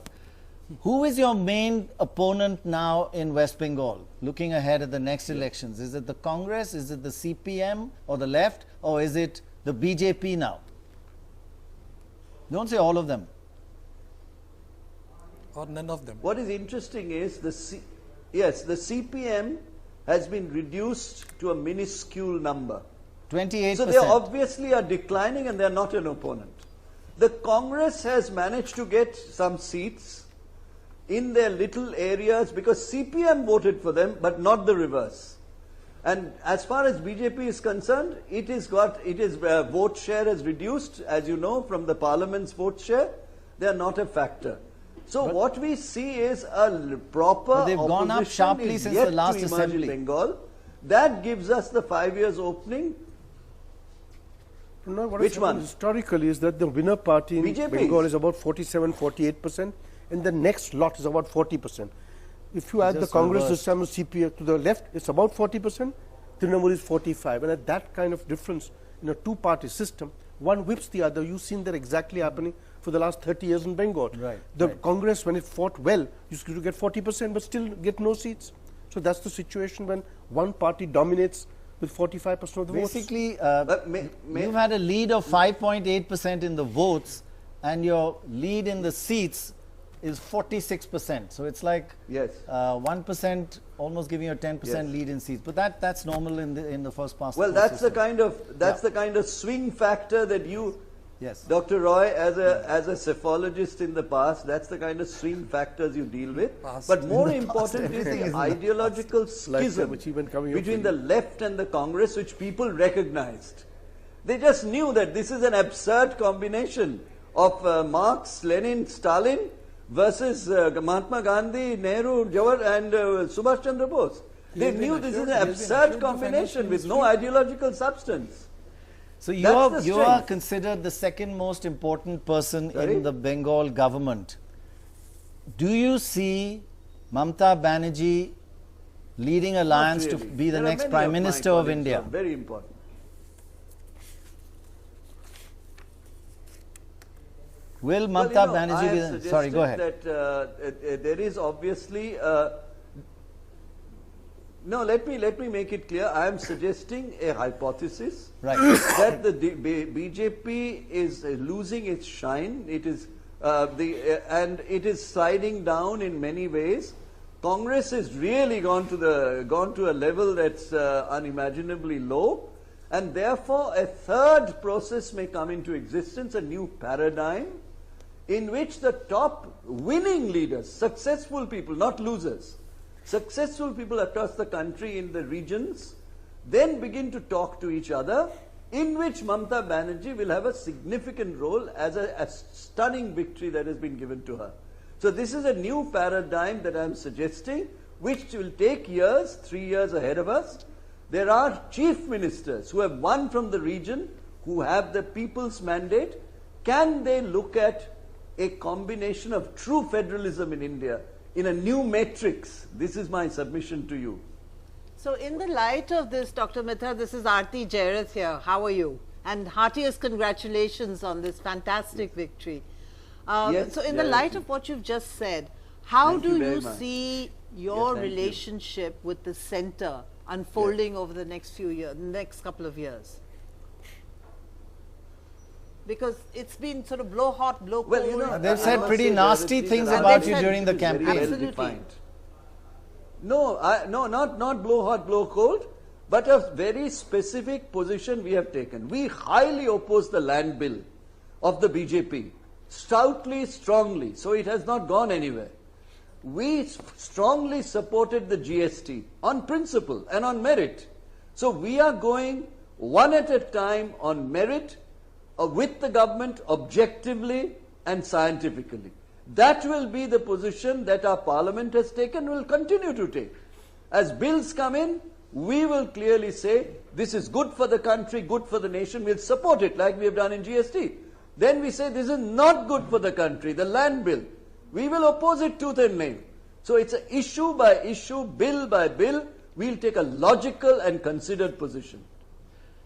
Who is your main opponent now in West Bengal, looking ahead at the next elections? Is it the Congress, is it the CPM or the left, or is it the BJP now? Don't say all of them. Or none of them. What is interesting is the CPM has been reduced to a minuscule number. 28%. So they obviously are declining and they are not an opponent. The Congress has managed to get some seats in their little areas because CPM voted for them, but not the reverse. And as far as BJP is concerned, its vote share has reduced, as you know, from the parliament's vote share. They are not a factor. So what we see is a proper they've gone up sharply since the last assembly. Bengal. That gives us the 5 years opening. No, what Which one? Historically is that the winner party in BJP Bengal is about 47-48%, and the next lot is about 40%. If you add the Congress, the Tamil CPA to the left, it's about 40%. Trinamool is 45%, and at that kind of difference in a two-party system, one whips the other. You've seen that exactly happening for the last 30 years in Bengal. The Congress, when it fought well, used to get 40%, but still get no seats. So that's the situation when one party dominates with 45% of the votes. Basically, you've had a lead of 5.8% in the votes, and your lead in the seats is 46%. So it's like 1%, almost giving you a 10% lead in seats. But that's normal in the first past. Well, that's the kind of swing factor that you, Dr. Roy, as a psephologist in the past, that's the kind of swing factors you deal with. But more important is the ideological schism between the left and the Congress, which people recognized. They just knew that this is an absurd combination of Marx, Lenin, Stalin versus Mahatma Gandhi, Nehru, Jawahar and Subhash Chandra Bose. They knew this is an absurd combination with no ideological substance. So you are considered the second most important person in the Bengal government. Do you see Mamata Banerjee leading alliance to be the next Prime Minister of India? Very important. Will Mamata Banerjee be the... Sorry, go ahead. That there is obviously... no, let me make it clear. I am suggesting a hypothesis that the BJP is losing its shine. It is and it is sliding down in many ways. Congress has really gone to a level that's unimaginably low, and therefore a third process may come into existence, a new paradigm, in which the top winning leaders, successful people, not losers, successful people across the country in the regions, then begin to talk to each other in which Mamata Banerjee will have a significant role as a stunning victory that has been given to her. So this is a new paradigm that I am suggesting, which will take years, 3 years ahead of us. There are chief ministers who have won from the region, who have the people's mandate. Can they look at a combination of true federalism in India in a new matrix? This is my submission to you. So in the light of this, Dr. Mehta, this is Aarti Jairath here. How are you? And heartiest congratulations on this fantastic victory. So in the light of what you've just said, how do you see your relationship with the centre unfolding over the next few years, next couple of years? Because it's been sort of blow hot, blow cold. Well, you know, they've said pretty nasty things about you during the campaign. Absolutely. No, not blow hot, blow cold, but a very specific position we have taken. We highly oppose the land bill of the BJP, stoutly, strongly, so it has not gone anywhere. We strongly supported the GST on principle and on merit. So we are going one at a time on merit with the government objectively and scientifically. That will be the position that our parliament has taken, will continue to take. As bills come in, we will clearly say this is good for the country, good for the nation, we'll support it like we have done in GST. Then we say this is not good for the country, the land bill. We will oppose it tooth and nail. So it's an issue by issue, bill by bill, we'll take a logical and considered position.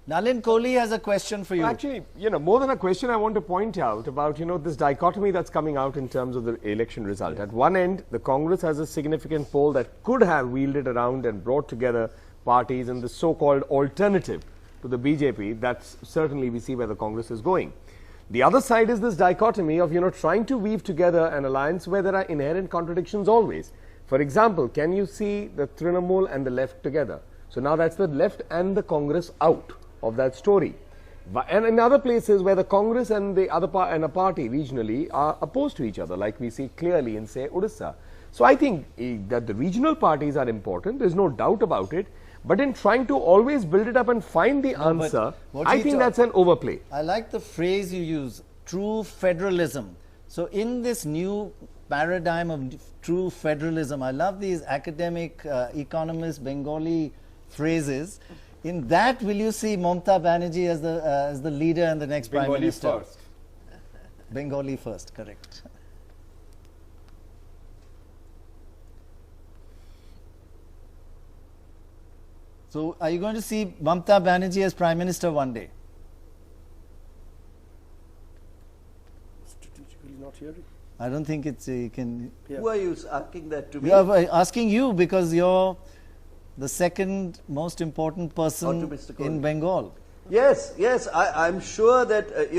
Nalin Kohli has a question for you. Actually, more than a question, I want to point out about, this dichotomy that's coming out in terms of the election result. At one end, the Congress has a significant poll that could have wheeled it around and brought together parties in the so-called alternative to the BJP. That's certainly we see where the Congress is going. The other side is this dichotomy of, trying to weave together an alliance where there are inherent contradictions always. For example, can you see the Trinamool and the left together? So now that's the left and the Congress out of that story. And in other places where the Congress and the other and a party regionally are opposed to each other, like we see clearly in, say, Odisha. So I think that the regional parties are important, there's no doubt about it, but in trying to always build it up and find the answer, I think that's an overplay. I like the phrase you use, true federalism. So in this new paradigm of true federalism, I love these academic, economist, Bengali phrases. In that, will you see Mamata Banerjee as the leader and the next Prime Minister? First. Bengali first, correct. So, are you going to see Mamata Banerjee as Prime Minister one day? Strategically not hearing. I don't think it's you can. Yeah. Who are you asking that to me? Asking you because you're the second most important person in Bengal. Yes, I'm sure that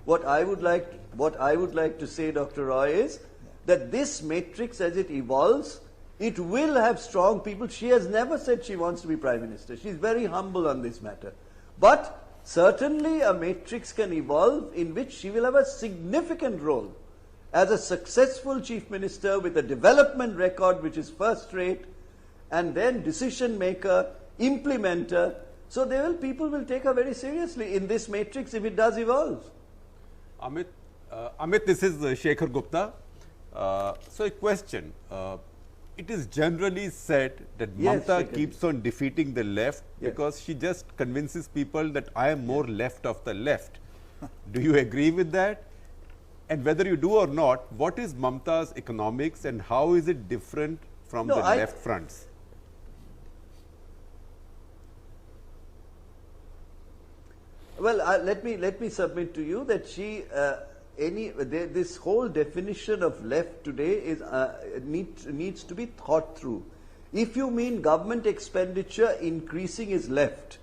what I would like to say, Dr. Roy, is that this matrix, as it evolves, it will have strong people. She has never said she wants to be Prime Minister. She's very humble on this matter. But certainly a matrix can evolve in which she will have a significant role as a successful Chief Minister with a development record which is first rate, and then decision maker, implementer. So people will take her very seriously in this matrix if it does evolve. Amit, this is Shekhar Gupta. So a question. It is generally said that Mamata keeps on defeating the left because she just convinces people that I am more left of the left. Do you agree with that? And whether you do or not, what is Mamata's economics and how is it different from the left fronts? Well, let me submit to you that she this whole definition of left today is needs to be thought through. If you mean government expenditure increasing is left,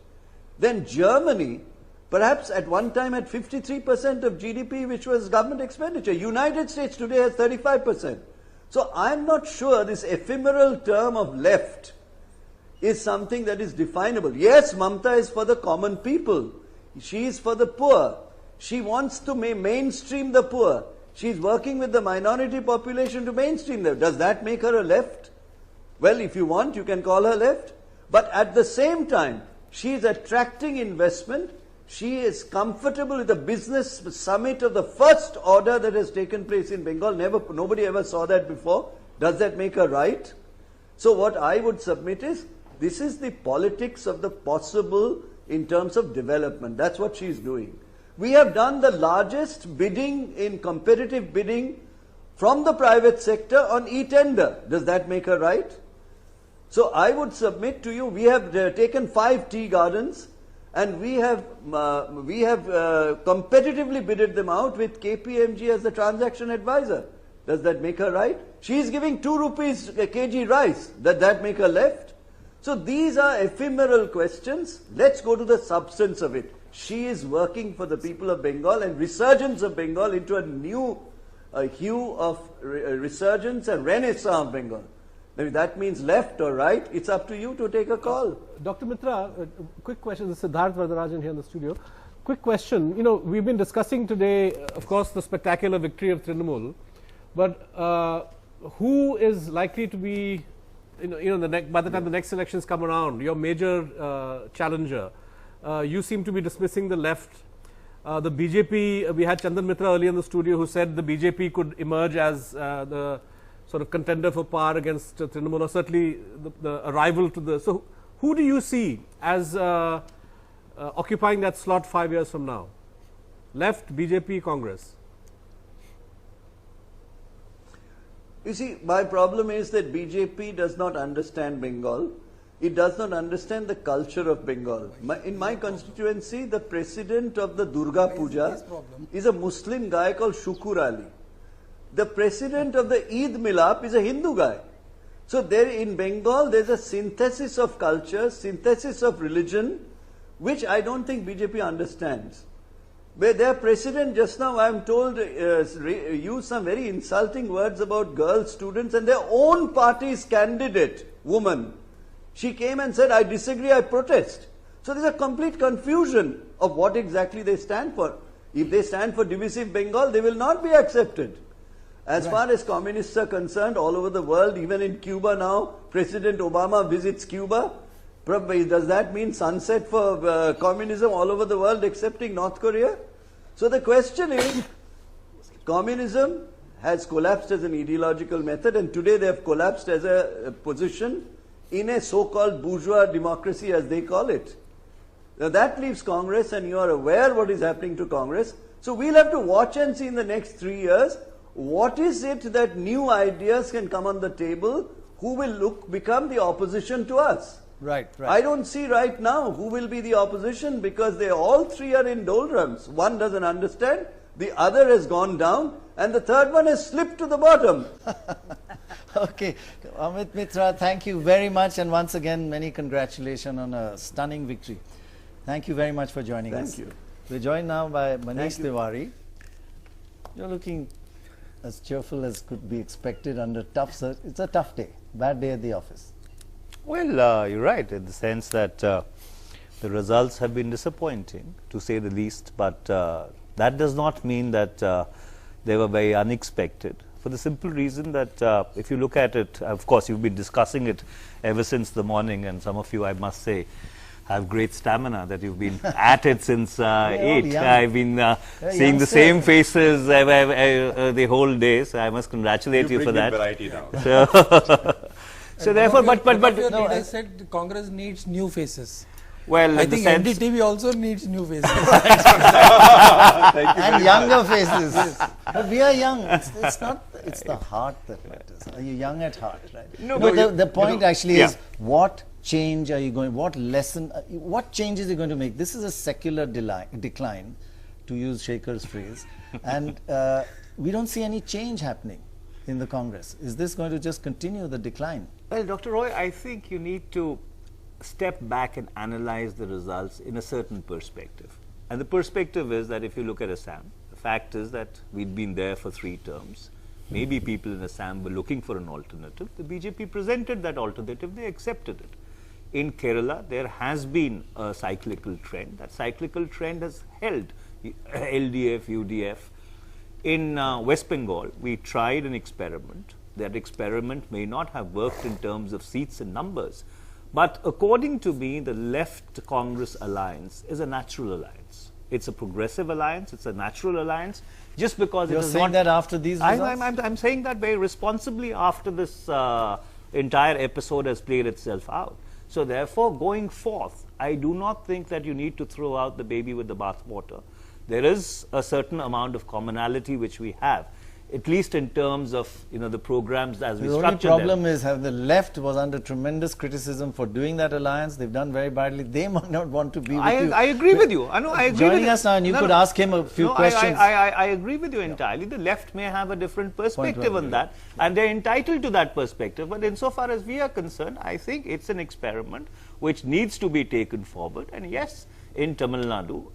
then Germany perhaps at one time had 53% of GDP which was government expenditure. United States today has 35%. So I'm not sure this ephemeral term of left is something that is definable. Yes, Mamata is for the common people. She is for the poor. She wants to mainstream the poor. She's working with the minority population to mainstream them. Does that make her a left? Well, if you want, you can call her left. But at the same time, She is attracting investment. She is comfortable with the business summit of the first order that has taken place in Bengal. Nobody ever saw that before. Does that make her right? So what I would submit is, this is the politics of the possible in terms of development. That's what she is doing. We have done the largest bidding in competitive bidding from the private sector on e-tender. Does that make her right? So I would submit to you, we have taken 5 tea gardens and we have competitively bidded them out with KPMG as the transaction advisor. Does that make her right? She is giving 2 rupees a kg rice. Does that make her left? So these are ephemeral questions. Let's go to the substance of it. She is working for the people of Bengal and resurgence of Bengal into a new hue of resurgence and renaissance of Bengal. Maybe that means left or right. It's up to you to take a call. Dr. Mitra, quick question. This is Siddharth Varadarajan here in the studio. Quick question. You know, we've been discussing today, of course, the spectacular victory of Trinamool. But who is likely to be, by the time the next elections come around, your major challenger? You seem to be dismissing the left. The BJP, we had Chandan Mitra earlier in the studio who said the BJP could emerge as the sort of contender for power against Trinamool, or certainly the rival to the. So, who do you see as occupying that slot 5 years from now? Left, BJP, Congress? You see, my problem is that BJP does not understand Bengal. It does not understand the culture of Bengal. In my constituency, the president of the Durga Puja is a Muslim guy called Shukur Ali. The president of the Eid Milap is a Hindu guy. So there in Bengal, there's a synthesis of culture, synthesis of religion, which I don't think BJP understands. Where their president just now, I am told, used some very insulting words about girl students, and their own party's candidate, woman, she came and said, I disagree, I protest. So there's a complete confusion of what exactly they stand for. If they stand for divisive Bengal, they will not be accepted. As far as communists are concerned, all over the world, even in Cuba now, President Obama visits Cuba. Does that mean sunset for communism all over the world excepting North Korea? So the question is, communism has collapsed as an ideological method, and today they have collapsed as a position in a so-called bourgeois democracy, as they call it. Now that leaves Congress, and you are aware what is happening to Congress. So we'll have to watch and see in the next 3 years, what is it that new ideas can come on the table, who will become the opposition to us. Right. I don't see right now who will be the opposition, because they all three are in doldrums. One doesn't understand, the other has gone down, and the third one has slipped to the bottom. Okay, Amit Mitra, thank you very much, and once again, many congratulations on a stunning victory. Thank you very much for joining us. Thank you. We're joined now by Manish Tiwari. You're looking as cheerful as could be expected under it's a tough day, bad day at the office. Well, you're right in the sense that the results have been disappointing, to say the least, but that does not mean that they were very unexpected, for the simple reason that if you look at it, of course you've been discussing it ever since the morning, and some of you, I must say, have great stamina, that you've been at it since 8. I've been seeing the same faces the whole day, so I must congratulate you for that. Variety now. So therefore, but no, I said Congress needs new faces. Well, I think NDTV also needs new faces. And younger faces. But we are young. It's not. It's the heart that matters. Are you young at heart, right? No, but the point actually is, what change are you going? What lesson? What changes are you going to make? This is a secular decline, to use Shaker's phrase, and we don't see any change happening in the Congress. Is this going to just continue the decline? Well, Dr. Roy, I think you need to step back and analyze the results in a certain perspective. And the perspective is that if you look at Assam, the fact is that we'd been there for 3 terms. Maybe people in Assam were looking for an alternative. The BJP presented that alternative, they accepted it. In Kerala, there has been a cyclical trend. That cyclical trend has held LDF, UDF. In West Bengal, we tried an experiment. That experiment may not have worked in terms of seats and numbers, But according to me, the left Congress alliance is a natural alliance. It's a progressive alliance. It's a natural alliance. Just because You're it is saying not, that after these results? I'm saying that very responsibly after this entire episode has played itself out. So therefore, going forth, I do not think that you need to throw out the baby with the bathwater. There is a certain amount of commonality which we have, at least in terms of the programs as we structure them. The only problem is the left was under tremendous criticism for doing that alliance. They've done very badly. They might not want to be with you. I agree with you. I know. I agree Joining with us now, and you could ask him a few questions. I agree with you entirely. The left may have a different perspective on that, and they're entitled to that perspective. But insofar as we are concerned, I think it's an experiment which needs to be taken forward. And yes, in Tamil Nadu,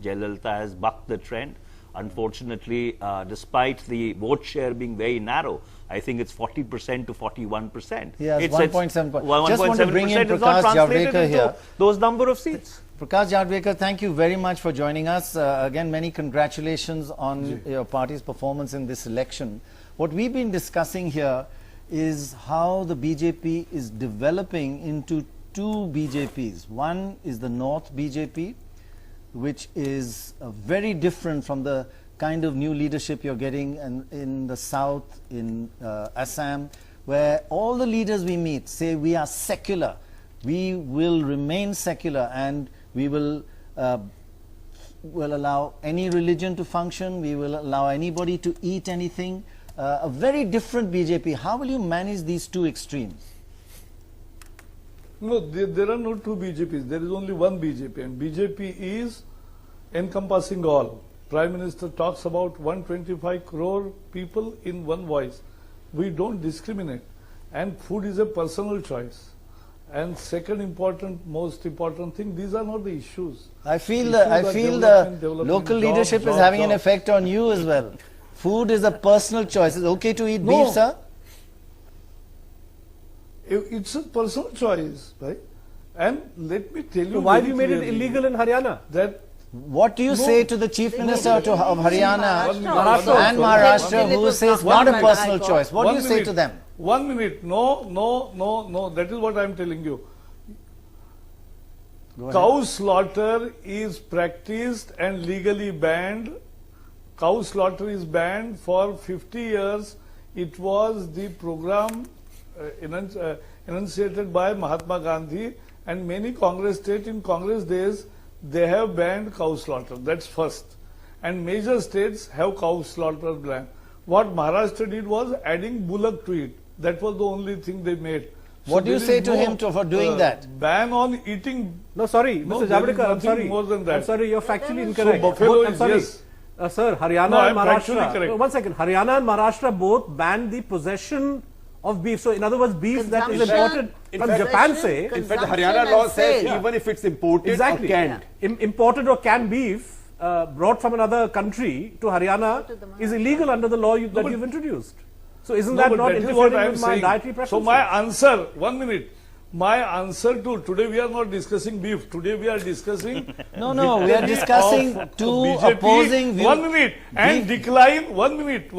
Jayalalithaa has bucked the trend. Unfortunately, despite the vote share being very narrow, I think it's 40% to 41%. Yes, 1.7%. Just want to bring in Prakash Javadekar here. Those number of seats. Prakash Javadekar, thank you very much for joining us. Again, many congratulations on your party's performance in this election. What we've been discussing here is how the BJP is developing into two BJPs. One is the North BJP, which is very different from the kind of new leadership you're getting in the South, in Assam, where all the leaders we meet say we are secular, we will remain secular, and we will allow any religion to function, we will allow anybody to eat anything. A very different BJP. How will you manage these two extremes? No, there are no two BJPs. There is only one BJP, and BJP is encompassing all. Prime Minister talks about 125 crore people in one voice. We don't discriminate, and food is a personal choice. And second most important thing, these are not the issues. I feel the local leadership is having an effect on you as well. Food is a personal choice. Is it okay to eat beef, sir? It's a personal choice, right? And let me tell you, so why have you made it illegal in Haryana? What do you say to the Chief Minister of Haryana and Maharashtra who says not a personal choice? What do you say to them? 1 minute. No. That is what I am telling you. Cow slaughter is practiced and legally banned. Cow slaughter is banned for 50 years. It was the program enunciated by Mahatma Gandhi, and many Congress states in Congress days, they have banned cow slaughter. That's first. And major states have cow slaughter banned. What Maharashtra did was adding bullock to it. That was the only thing they made. What do you say to him for doing that? Ban on eating. No, sorry, Mr. Javadekar, I'm sorry. More than that. I'm sorry, you're factually incorrect. So buffalo I'm sorry. Yes. Sir, Haryana and Maharashtra. No, 1 second. Haryana and Maharashtra both banned the possession of beef. So, in other words, beef that is imported from Japan, say. In fact, the Haryana law says even if it's imported or canned. Imported or canned beef brought from another country to Haryana is illegal under the law that you've introduced. So, isn't that not interfering with my dietary preferences? So, my answer, 1 minute. My answer to today we are not discussing beef. Today we are discussing No, we are discussing two BJP, opposing views. 1 minute and decline 1 minute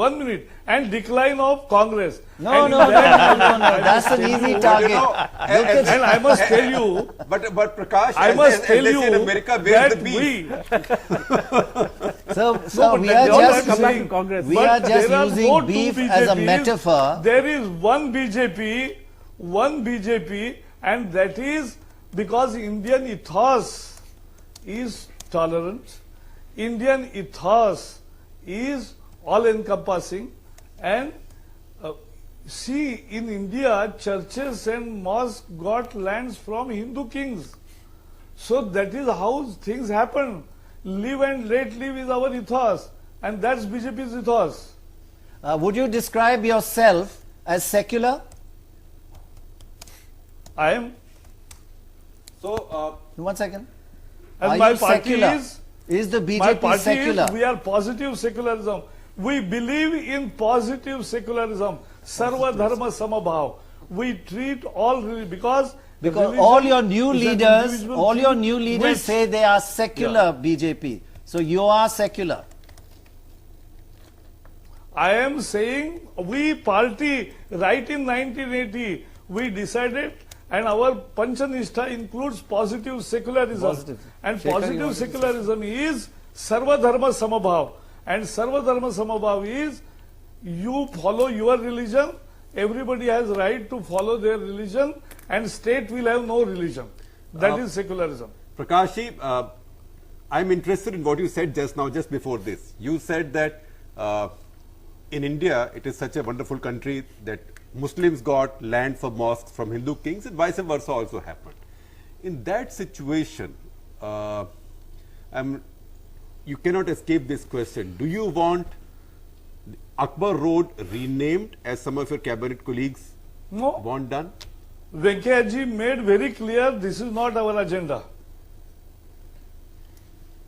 and decline of Congress. No, that's an easy target. And I must tell you, but Prakash, I must tell you in America, where's that the beef? So we are just using beef as a metaphor. There is one BJP, and that is because Indian ethos is tolerant, Indian ethos is all-encompassing, and see, in India, churches and mosques got lands from Hindu kings. So that is how things happen. Live and let live is our ethos, and that's BJP's ethos. Would you describe yourself as secular? I am. So, 1 second. And Are my you party secular? is the BJP my party secular? We are positive secularism. We believe in positive secularism. Sarva dharma samabhav. We treat all because all your new leaders say they are secular BJP. So you are secular. I am saying we party right in 1980 we decided and our Panchanishta includes positive secularism. And positive secularism is Sarva Dharma Samabhav. And Sarva Dharma Samabhav is you follow your religion, everybody has right to follow their religion, and state will have no religion. That is secularism. Prakashji, I'm interested in what you said just now, just before this. You said that in India, it is such a wonderful country that Muslims got land for mosques from Hindu kings, and vice versa also happened. In that situation, you cannot escape this question. Do you want Akbar Road renamed, as some of your cabinet colleagues want done? Venkaiah made very clear this is not our agenda.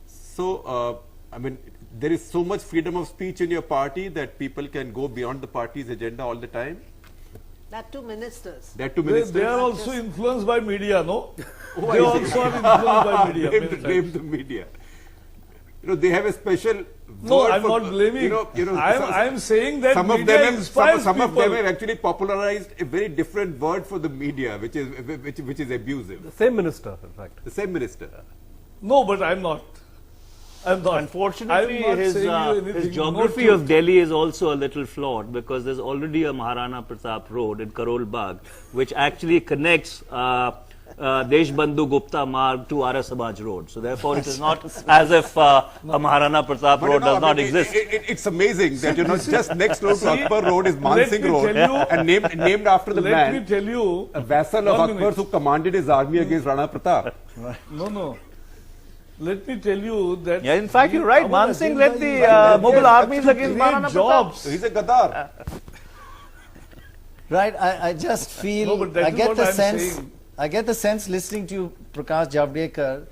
So, I mean, there is so much freedom of speech in your party that people can go beyond the party's agenda all the time? That too ministers. That too ministers. They are also influenced by media, no? They also are influenced by media. Blame the media. You know, they have a special. No, I'm not blaming. I'm saying that some media inspires some people. of them have actually popularized a very different word for the media, which is abusive. The same minister, in fact. The same minister. No, but I'm not. Unfortunately, his geography of Delhi is also a little flawed, because there's already a Maharana Pratap Road in Karol Bagh, which actually connects Deshbandhu Gupta Marg to Arya Samaj Road. So therefore, it is not as if a Maharana Pratap Road does not exist. It's amazing that just next door to Akbar Road is Man Singh Road, and named after the man. Let me tell you, a vassal of Akbar's who commanded his army against Rana Pratap. No. Let me tell you that. Yeah, in fact, you're right. Man Singh led the Mughal armies against Maharana Pratap. He's a Gadar. Right, I just feel, I get the sense listening to you, Prakash Javadekar,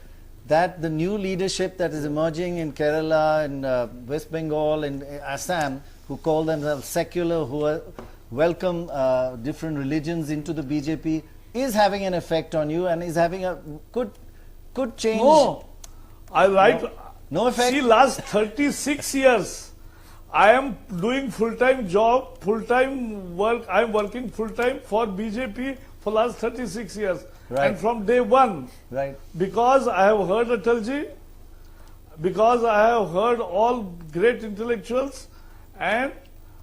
that the new leadership that is emerging in Kerala and West Bengal and Assam, who call themselves secular, who welcome different religions into the BJP, is having an effect on you and is having a good change. No, I like. No effect. See, last 36 years, I am doing full-time job, full-time work. I am working full-time for BJP for last 36 years. Right. And from day one, right, because I have heard Atalji, because I have heard all great intellectuals, and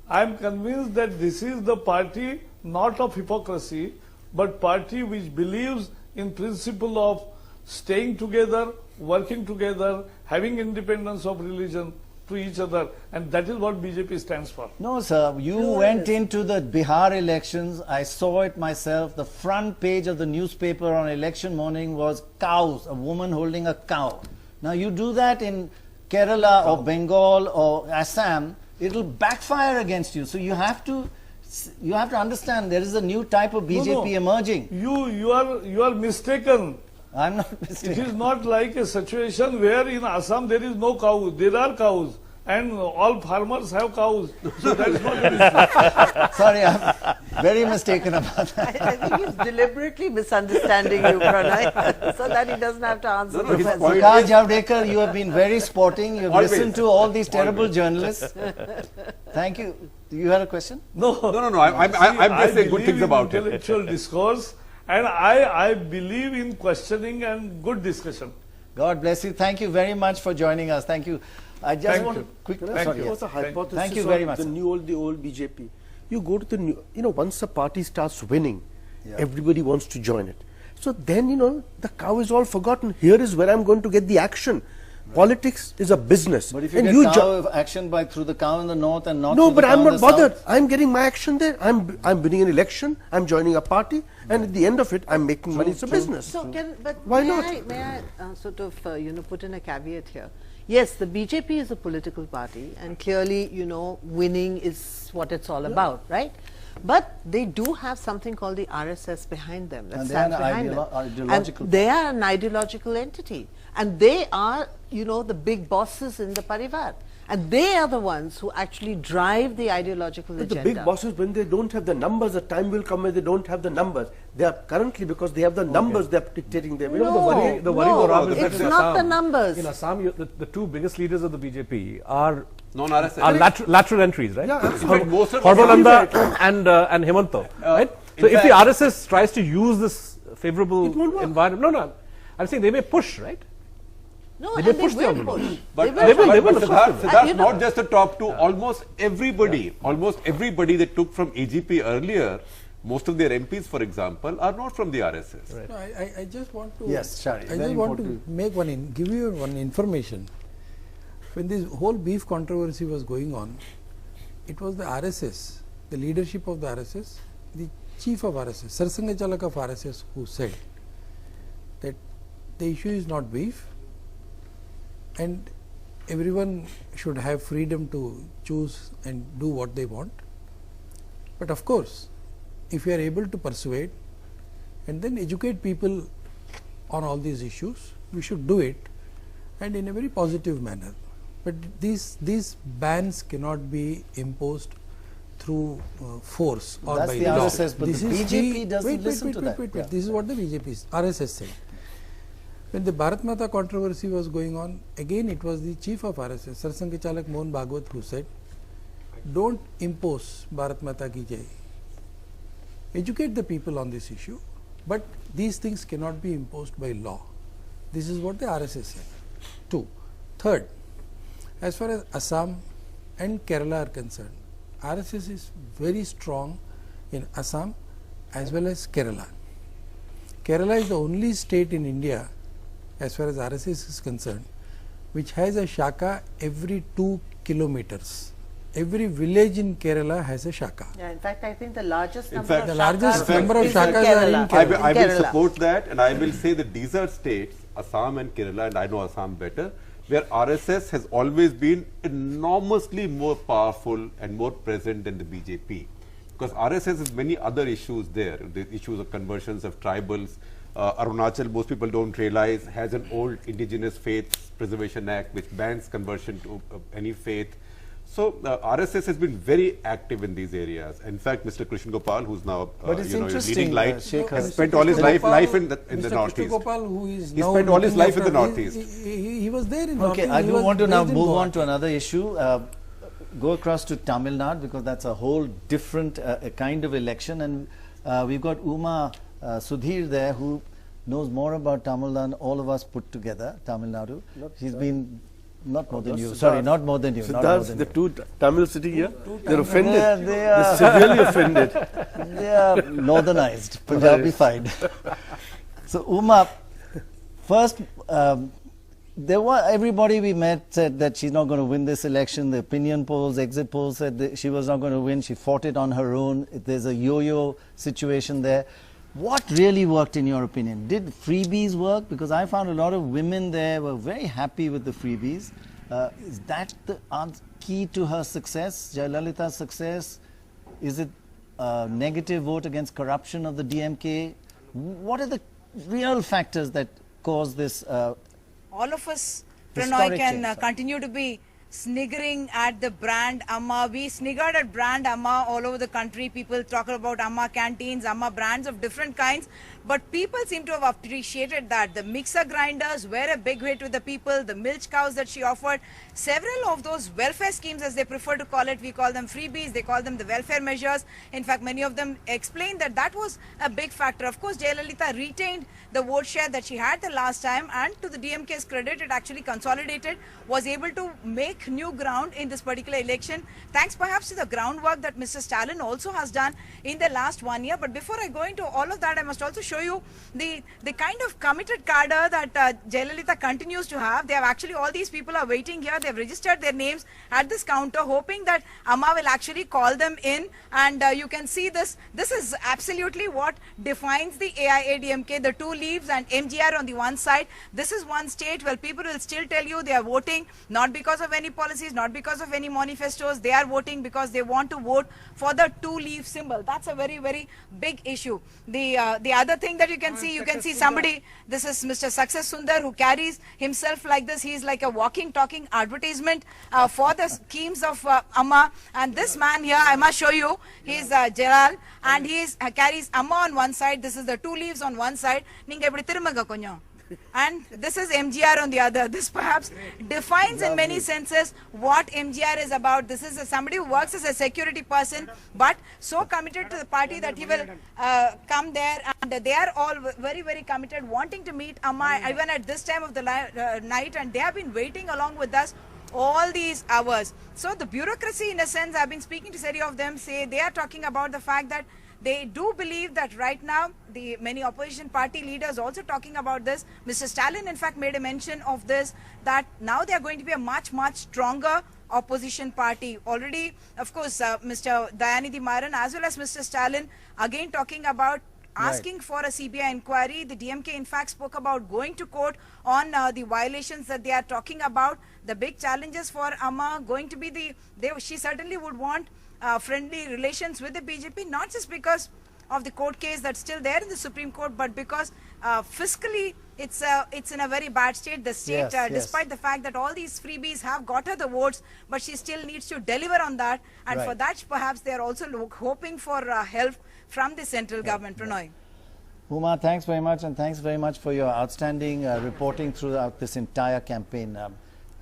I am convinced that this is the party not of hypocrisy, but party which believes in principle of staying together, working together, having independence of religion to each other, and that is what BJP stands for. No, sir, you went into the Bihar elections. I saw it myself. The front page of the newspaper on election morning was cows, a woman holding a cow. Now you do that in Kerala or Bengal or Assam, it'll backfire against you. So you have to understand there is a new type of BJP emerging. You are mistaken. I'm not mistaken. It is not like a situation where in Assam there is no cow. There are cows, and all farmers have cows. So that's not a mistake. Sorry, I'm very mistaken about that. I think he's deliberately misunderstanding you, Prannoy, so that he doesn't have to answer the question. Prakash Javadekar, you have been very sporting. You have listened to all these terrible journalists. Thank you. You had a question? No. I'm just saying good things about it. Intellectual discourse. And I believe in questioning and good discussion. God bless you. Thank you very much for joining us. Thank you. I just want to quickly. Thank you. What's a hypothesis Thank you very much. The old BJP. You go to the new, once a party starts winning, everybody wants to join it. So then, the cow is all forgotten. Here is where I'm going to get the action. Politics is a business. But if you get action through the cow in the north and not no, but I'm not bothered. South. I'm getting my action there. I'm winning an election. I'm joining a party, and at the end of it, I'm making money. It's a business. So why not? May I sort of put in a caveat here? Yes, the BJP is a political party, and clearly winning is what it's all about, right? But they do have something called the RSS behind them. That stands behind them. And they are an ideological entity. And they are, the big bosses in the Parivar. And they are the ones who actually drive the ideological agenda. The big bosses, when they don't have the numbers, the time will come when they don't have the numbers. They are currently, because they have the numbers, they are dictating them. It's not the numbers. In Assam, the two biggest leaders of the BJP are non-RSS. Lateral entries, right? Yeah, absolutely. Sarbananda and Hemanta, right? So if the RSS tries to use this favorable environment. No, I'm saying they may push, right? No, they and may push they will the push. But They will. Siddharth, not just the top two, almost everybody that took from AGP earlier, most of their MPs, for example, are not from the RSS. Right. No, I just want to. Yes, Shari. I just want to make give you one information. When this whole beef controversy was going on, it was the RSS, the leadership of the RSS, the chief of RSS, Sarsanga Chalak of RSS, who said that the issue is not beef and everyone should have freedom to choose and do what they want. But of course, if you are able to persuade and then educate people on all these issues, we should do it, and in a very positive manner. But these bans cannot be imposed through force or That's by the law. RSS, but the BJP doesn't listen to that. Yeah. This is what the BJP RSS said. When the Bharat Mata controversy was going on, again it was the chief of RSS, Sarsanga Chalak Mohan Bhagwat, who said, don't impose Bharat Mata ki jai. Educate the people on this issue, but these things cannot be imposed by law. This is what the RSS said. 2. Third, as far as Assam and Kerala are concerned, RSS is very strong in Assam as well as Kerala. Kerala is the only state in India, as far as RSS is concerned, which has a shaka every 2 kilometers. Every village in Kerala has a shaka. Yeah, in fact, I think the largest number of shakas are in Kerala. I will support that, and I will say the desert states, Assam and Kerala, and I know Assam better, where RSS has always been enormously more powerful and more present than the BJP. Because RSS has many other issues there, the issues of conversions of tribals. Arunachal, most people don't realize, has an old Indigenous Faiths Preservation Act which bans conversion to any faith. So RSS has been very active in these areas. In fact, Mr. Krishna Gopal, who's now leading light, has spent all his life in the Northeast. Krishna Gopal, who is he spent all his life in the Northeast. He was there in Northeast. Okay, I do want to now move on to another issue. Go across to Tamil Nadu, because that's a whole different kind of election, and we've got Uma Sudhir there, who knows more about Tamil than all of us put together. Tamil Nadu. He's been not more than you. Sorry, not more than you. Siddharth, the two Tamil sitting here, they're offended. They're severely offended. They are northernized, Punjabified. So Uma, first, everybody we met said that she's not going to win this election. The opinion polls, exit polls said that she was not going to win. She fought it on her own. There's a yo-yo situation there. What really worked in your opinion? Did freebies work? Because I found a lot of women there were very happy with the freebies. Is that the key to her success, Jayalalitha's success? Is it a negative vote against corruption of the DMK? What are the real factors that cause this? All of us, Prannoy, can continue to be sniggering at the brand Amma. We sniggered at brand Amma all over the country. People talk about Amma canteens, Amma brands of different kinds. But people seem to have appreciated that. The mixer grinders were a big hit with the people. The milk cows that she offered. Several of those welfare schemes, as they prefer to call it, we call them freebies. They call them the welfare measures. In fact, many of them explained that that was a big factor. Of course, Jayalalithaa retained the vote share that she had the last time, and to the DMK's credit, it actually consolidated, was able to make new ground in this particular election, thanks perhaps to the groundwork that Mr. Stalin also has done in the last 1 year. But before I go into all of that, I must also show you the kind of committed cadre that Jayalalithaa continues to have. They have actually, all these people are waiting here. They have registered their names at this counter, hoping that Amma will actually call them in. And you can see this. This is absolutely what defines the AIADMK, the two leaves and MGR on the one side. This is one state where people will still tell you they are voting not because of any policies, not because of any manifestos. They are voting because they want to vote for the two-leaf symbol. That's a very, very big issue. The other thing that you can see somebody, this is Mr. Success Sundar, who carries himself like this. He is like a walking, talking advertisement for the schemes of Amma. And this man here, I must show you, he is Jalal, and he carries Amma on one side. This is the two leaves on one side. Ninga ipdi thirumanga konjam. and this is MGR on the other. This perhaps defines in many senses what MGR is about. This is somebody who works as a security person, but so committed to the party that he will come there, and they are all very, very committed, wanting to meet Amma even at this time of the night, and they have been waiting along with us all these hours. So the bureaucracy, in a sense, I've been speaking to several of them, say they are talking about the fact that they do believe that right now, the many opposition party leaders also talking about this. Mr. Stalin, in fact, made a mention of this, that now they are going to be a much, much stronger opposition party. Already, of course, Mr. Dayanidhi Maran as well as Mr. Stalin, again talking about asking for a CBI inquiry. The DMK, in fact, spoke about going to court on the violations that they are talking about. The big challenges for Amma going to be she certainly would want friendly relations with the BJP, not just because of the court case that's still there in the Supreme Court, but because fiscally it's in a very bad state. The state, despite the fact that all these freebies have got her the votes, but she still needs to deliver on that. And for that, perhaps they are also hoping for help from the central government. Prannoy. Uma, thanks very much, and thanks very much for your outstanding reporting throughout this entire campaign.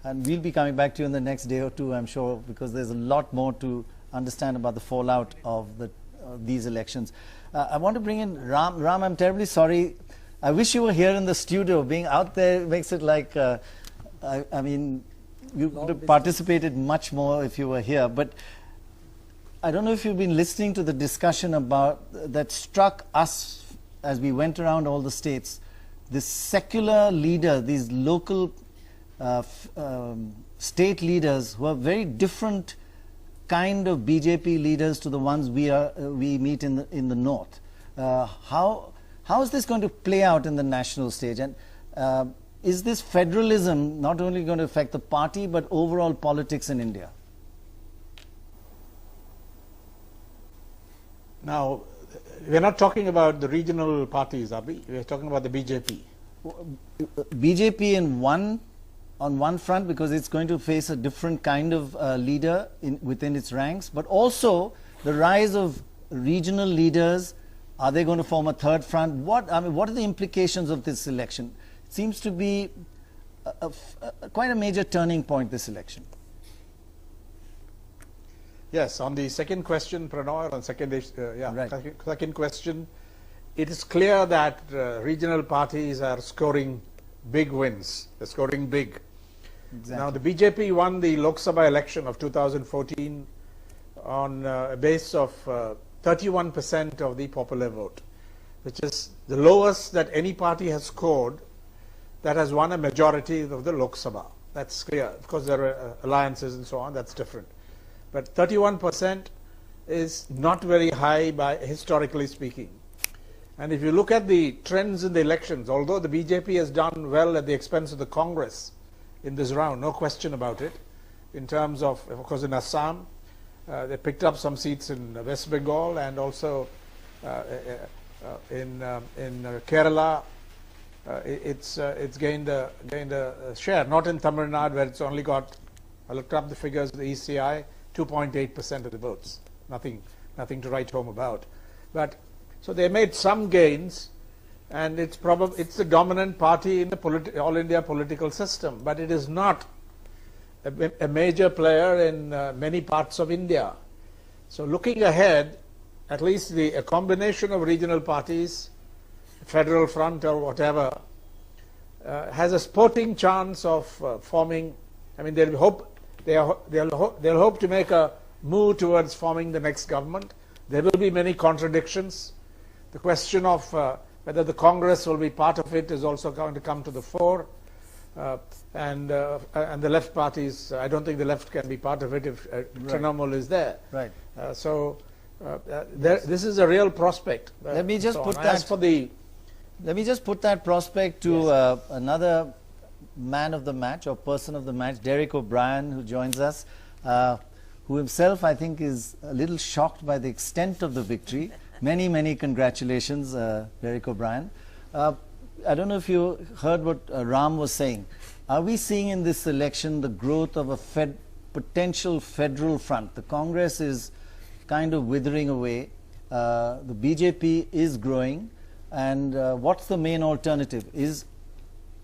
And we'll be coming back to you in the next day or two, I'm sure, because there's a lot more to understand about the fallout of these elections. I want to bring in Ram. Ram, I'm terribly sorry. I wish you were here in the studio. Being out there makes it like, I mean, you could have participated much more if you were here. But I don't know if you've been listening to the discussion about that struck us as we went around all the states. This secular leader, these local state leaders who are very different kind of BJP leaders to the ones we meet in the north. How is this going to play out in the national stage? And is this federalism not only going to affect the party but overall politics in India? Now, we're not talking about the regional parties, are we? We're talking about the BJP. BJP on one front, because it's going to face a different kind of leader within its ranks, but also the rise of regional leaders. Are they going to form a third front? What are the implications of this election? It seems to be quite a major turning point, this election. Yes, on the second question, Prannoy, on second question, it is clear that regional parties are scoring big wins. They're scoring big. Exactly. Now, the BJP won the Lok Sabha election of 2014 on a base of 31% of the popular vote, which is the lowest that any party has scored that has won a majority of the Lok Sabha. That's clear. Of course, there are alliances and so on. That's different. But 31% is not very high historically speaking. And if you look at the trends in the elections, although the BJP has done well at the expense of the Congress in this round, no question about it, in terms of course, in Assam, they picked up some seats in West Bengal, and also in Kerala, it's gained a share. Not in Tamil Nadu, where it's only got, I looked up the figures of the ECI, 2.8% of the votes. Nothing to write home about. But so they made some gains, and it's the dominant party in the all India political system, but it is not a major player in many parts of India. So looking ahead, at least a combination of regional parties, federal front or whatever, has a sporting chance of forming. I mean, they'll hope to make a move towards forming the next government. There will be many contradictions. The question of whether the Congress will be part of it is also going to come to the fore, and the left parties. I don't think the left can be part of it if Trinamool is there. Right. This is a real prospect. Let me just put that prospect to another man of the match or person of the match, Derek O'Brien, who joins us, who himself, I think, is a little shocked by the extent of the victory. Many congratulations, Derek O'Brien. I don't know if you heard what Ram was saying. Are we seeing in this election the growth of a potential federal front? The Congress is kind of withering away. The BJP is growing. And what's the main alternative? Is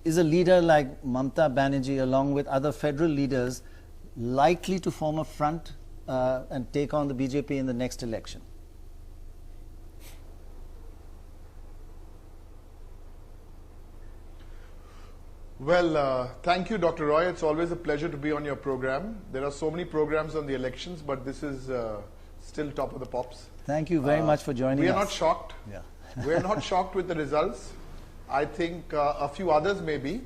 is a leader like Mamata Banerjee, along with other federal leaders, likely to form a front and take on the BJP in the next election? Well, thank you, Dr. Roy. It's always a pleasure to be on your program. There are so many programs on the elections, but this is still top of the pops. Thank you very much for joining us. We are not shocked. Yeah. We are not shocked with the results. I think a few others may be.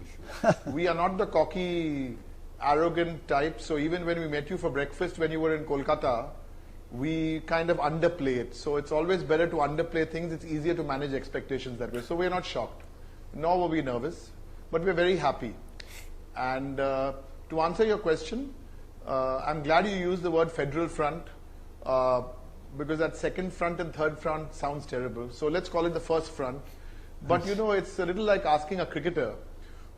We are not the cocky, arrogant type. So even when we met you for breakfast when you were in Kolkata, we kind of underplay it. So it's always better to underplay things. It's easier to manage expectations that way. So we're not shocked, nor were we nervous. But we're very happy. And to answer your question, I'm glad you used the word federal front because that second front and third front sounds terrible. So let's call it the first front. But you know, it's a little like asking a cricketer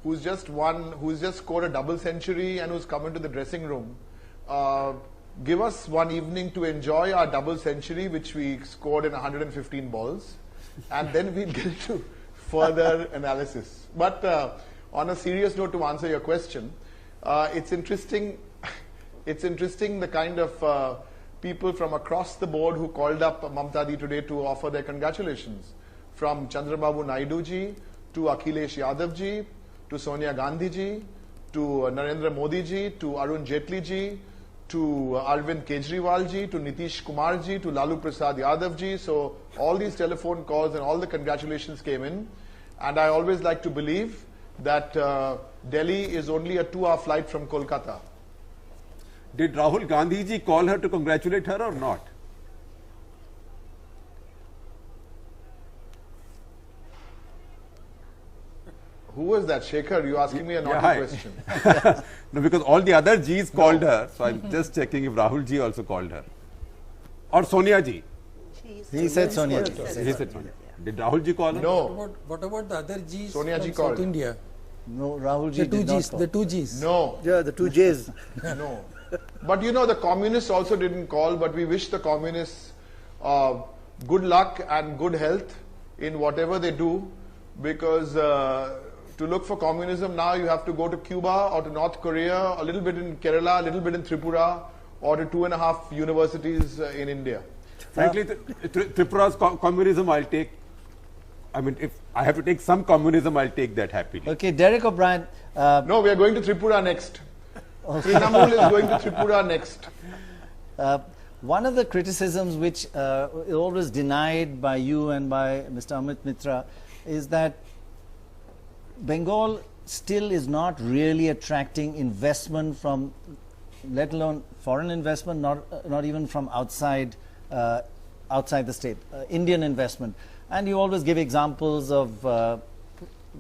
who's just scored a double century and who's come into the dressing room. Give us one evening to enjoy our double century, which we scored in 115 balls, and then we'll get into further analysis. But on a serious note, to answer your question, it's interesting the kind of people from across the board who called up Mamata Di today to offer their congratulations. From Chandrababu Naidu ji, to Akhilesh Yadav ji, to Sonia Gandhi ji, to Narendra Modi ji, to Arun Jaitley ji, to Arvind Kejriwal ji, to Nitish Kumar ji, to Lalu Prasad Yadav ji. So all these telephone calls and all the congratulations came in. And I always like to believe that Delhi is only a 2-hour flight from Kolkata. Did Rahul Gandhi ji call her to congratulate her or not? Who was that? Shekhar, you asking me a naughty question. No, because all the other Gs called her, so I'm just checking if Rahul ji also called her. Or Sonia ji. He said Sonia ji. He said Sonia. Did Rahul ji call her? No. What about the other Gs Sonia ji from called. South India? No, Rahul ji did not call. The two Gs. No. Yeah, the two J's. No. But you know, the communists also didn't call, but we wish the communists good luck and good health in whatever they do, because to look for communism now you have to go to Cuba or to North Korea, a little bit in Kerala, a little bit in Tripura, or to 2.5 universities in India. Frankly, Tripura's communism I'll take. I mean, if I have to take some communism, I'll take that happily. Okay, Derek O'Brien. No, we are going to Tripura next. Trinamool is going to Tripura next. One of the criticisms which is always denied by you and by Mr. Amit Mitra is that Bengal still is not really attracting investment from, let alone foreign investment, not even from outside the state, Indian investment. And you always give examples of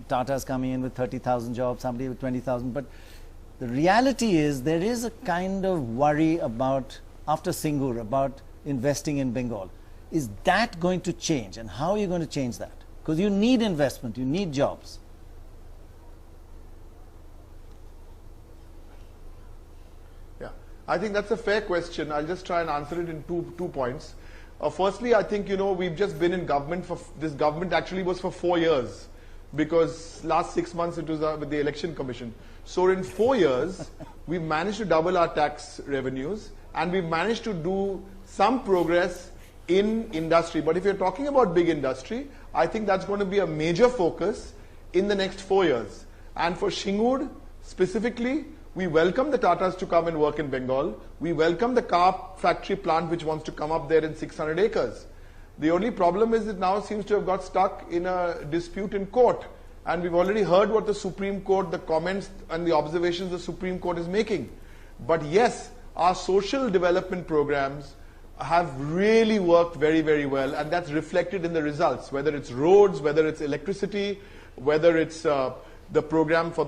Tata's coming in with 30,000 jobs, somebody with 20,000. But the reality is there is a kind of worry about, after Singur, about investing in Bengal. Is that going to change? And how are you going to change that? Because you need investment, you need jobs. Yeah, I think that's a fair question. I'll just try and answer it in two points. Firstly, I think, you know, we've just been in government for, this government actually was for 4 years, because last 6 months it was with the Election Commission. So in 4 years, we've managed to double our tax revenues, and we've managed to do some progress in industry. But if you're talking about big industry, I think that's going to be a major focus in the next 4 years. And for Singur specifically, we welcome the Tatas to come and work in Bengal. We welcome the car factory plant which wants to come up there in 600 acres. The only problem is it now seems to have got stuck in a dispute in court. And we've already heard what the Supreme Court, the comments and the observations the Supreme Court is making. But yes, our social development programs have really worked very, very well, and that's reflected in the results, whether it's roads, whether it's electricity, whether it's the program for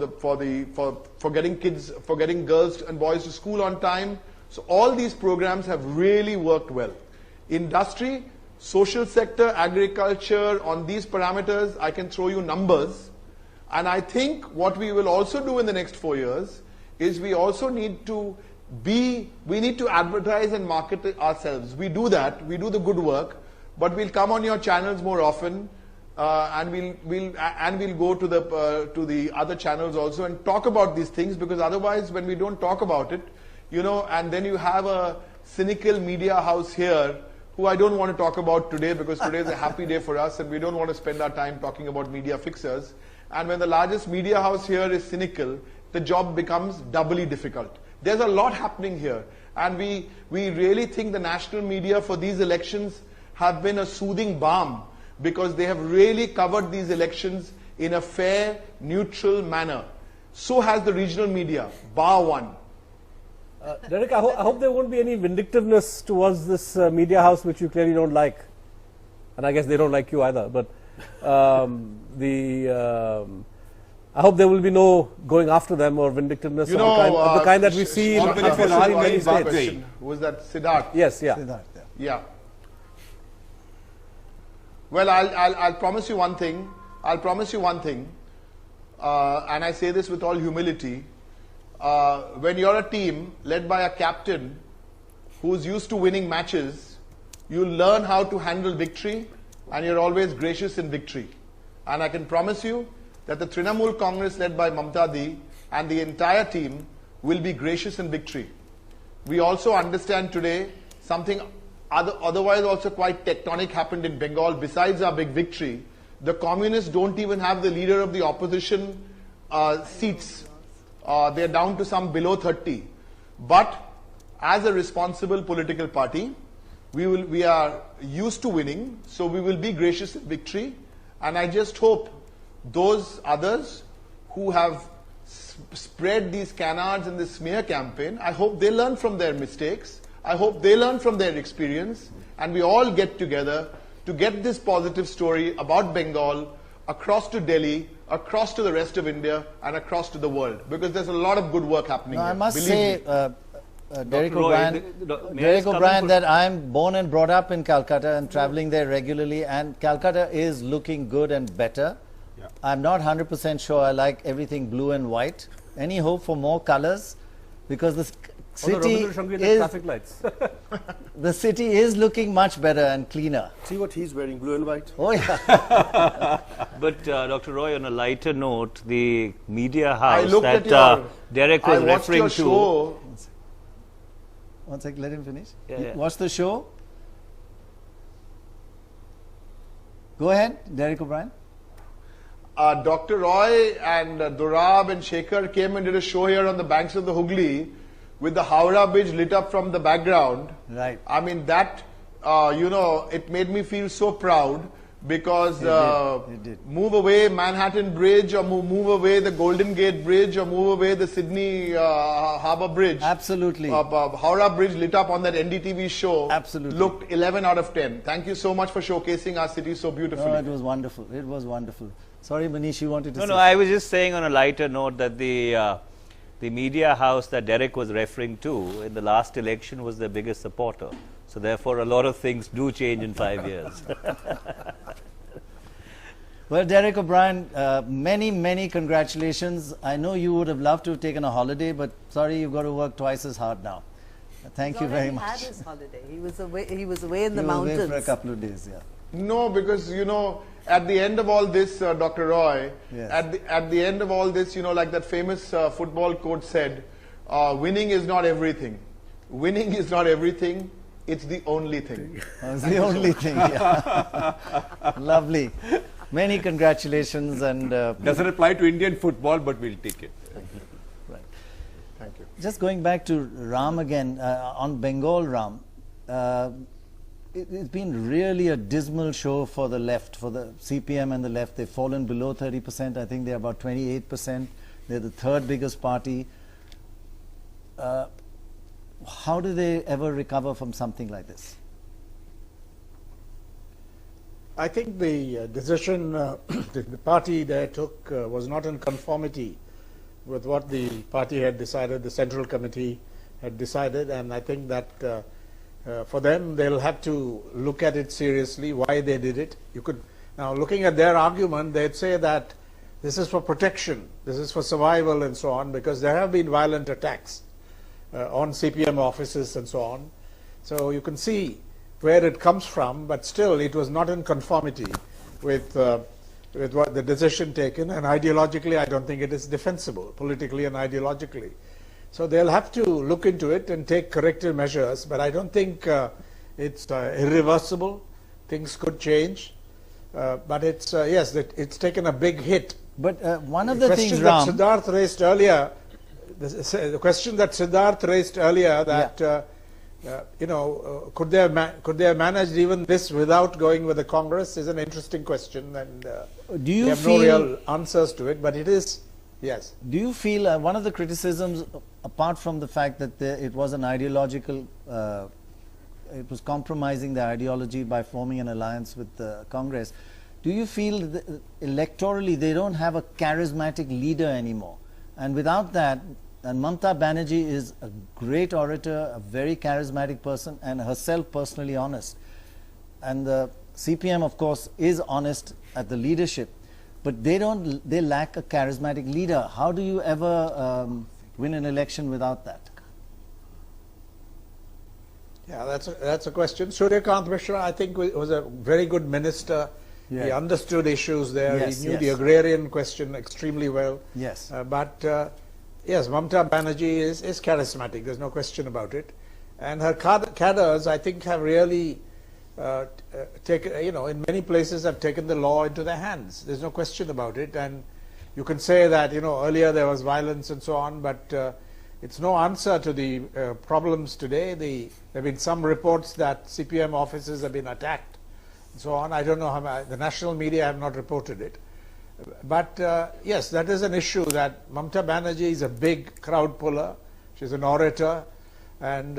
getting girls and boys to school on time. So all these programs have really worked well. Industry, social sector, agriculture, on these parameters, I can throw you numbers. And I think what we will also do in the next 4 years is we also need to advertise and market ourselves. We do that, we do the good work, but we'll come on your channels more often. and we'll go to the other channels also and talk about these things, because otherwise, when we don't talk about it, you know, and then you have a cynical media house here who I don't want to talk about today, because today is a happy day for us and we don't want to spend our time talking about media fixers. And when the largest media house here is cynical, the job becomes doubly difficult. There's a lot happening here, and we really think the national media for these elections have been a soothing balm, because they have really covered these elections in a fair, neutral manner. So has the regional media, bar one. Derek, I hope there won't be any vindictiveness towards this media house, which you clearly don't like. And I guess they don't like you either. But I hope there will be no going after them or vindictiveness of the kind that we see in many states. Was that Siddharth? Yes, yeah. Siddharth, yeah. Well, I'll promise you one thing. I'll promise you one thing, and I say this with all humility. When you're a team led by a captain who's used to winning matches, you learn how to handle victory, and you're always gracious in victory. And I can promise you that the Trinamool Congress led by Mamata and the entire team will be gracious in victory. We also understand today something otherwise also quite tectonic happened in Bengal. Besides our big victory, the communists don't even have the leader of the opposition seats. They're down to some below 30. But as a responsible political party, we are used to winning, so we will be gracious in victory. And I just hope those others who have spread these canards in this smear campaign, I hope they learn from their mistakes. I hope they learn from their experience, and we all get together to get this positive story about Bengal across to Delhi, across to the rest of India, and across to the world, because there's a lot of good work happening here. I must say, Derek O'Brien, that I'm born and brought up in Calcutta and traveling there regularly, and Calcutta is looking good and better. Yeah. I'm not 100% sure I like everything blue and white. Any hope for more colors? Because the city traffic lights. The city is looking much better and cleaner. See what he's wearing, blue and white. Oh yeah. But Dr. Roy, on a lighter note, the media house that Derek was referring to. One sec, let him finish. Yeah. Watch the show. Go ahead, Derek O'Brien. Dr. Roy and Dorab and Shekhar came and did a show here on the banks of the Hooghly with the Howrah Bridge lit up from the background. Right. I mean, that, it made me feel so proud, because it did. Move away Manhattan Bridge, or move away the Golden Gate Bridge, or move away the Sydney Harbour Bridge. Absolutely. Howrah Bridge lit up on that NDTV show. Absolutely. Looked 11 out of 10. Thank you so much for showcasing our city so beautifully. Oh, it was wonderful. It was wonderful. Sorry, Manish, you wanted to say. No, I was just saying on a lighter note that the media house that Derek was referring to in the last election was their biggest supporter. So therefore, a lot of things do change in 5 years. Well, Derek O'Brien, many congratulations. I know you would have loved to have taken a holiday, but sorry, you've got to work twice as hard now. Thank you very much. He had his holiday. He was away in the He mountains. was away for a couple of days, yeah. No, because, at the end of all this, Dr. Roy, yes. at the end of all this, like that famous football coach said, winning is not everything. Winning is not everything. It's the only thing. It's the only thing, yeah. Lovely. Many congratulations. And doesn't apply to Indian football, but we'll take it. Right. Thank you. Just going back to Ram again, on Bengal, Ram, it's been really a dismal show for the left, for the CPM and the left. They've fallen below 30%. I think they're about 28%. They're the third biggest party. How do they ever recover from something like this? I think the decision the party there took was not in conformity with what the party had decided, the Central Committee had decided, and I think that for them, they'll have to look at it seriously, why they did it. Now, looking at their argument, they'd say that this is for protection, this is for survival and so on, because there have been violent attacks on CPM offices and so on. So you can see where it comes from, but still it was not in conformity with what the decision taken, and ideologically I don't think it is defensible, politically and ideologically. So they'll have to look into it and take corrective measures, but I don't think it's irreversible. Things could change, but it's yes, it's taken a big hit. But one of the the question things, that Ram, Siddharth raised earlier, the question that Siddharth raised earlier, that you know, could they have managed even this without going with the Congress, is an interesting question, and do you we have no real answers to it. But it is, yes. Do you feel one of the criticisms, apart from the fact that it was an ideological, it was compromising the ideology by forming an alliance with the Congress, do you feel that electorally they don't have a charismatic leader anymore? And without that, and Mamata Banerjee is a great orator, a very charismatic person, and herself personally honest. And the CPM, of course, is honest at the leadership, but they lack a charismatic leader. How do you ever win an election without that? Yeah, that's a question. Suryakant Mishra, I think, was a very good minister. Yeah. He understood issues there. Yes, he knew the agrarian question extremely well. Yes. Yes, Mamata Banerjee is charismatic. There's no question about it. And her cadres, I think, have really taken, you know, in many places have taken the law into their hands. There's no question about it. And you can say that, you know, earlier there was violence and so on, but it's no answer to the problems today. There have been some reports that CPM offices have been attacked and so on. I don't know how the national media have not reported it. But yes, that is an issue, that Mamata Banerjee is a big crowd puller. She's an orator, and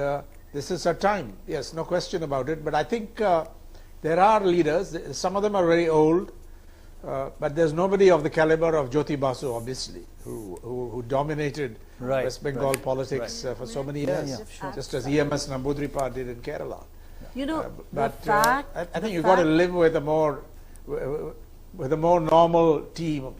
this is her time. Yes, no question about it. But I think there are leaders. Some of them are very old, but there's nobody of the caliber of Jyoti Basu, obviously, who dominated West Bengal politics for so many years, just as EMS Namboodiripad did in Kerala. You know, but I think you've got to live with a more normal team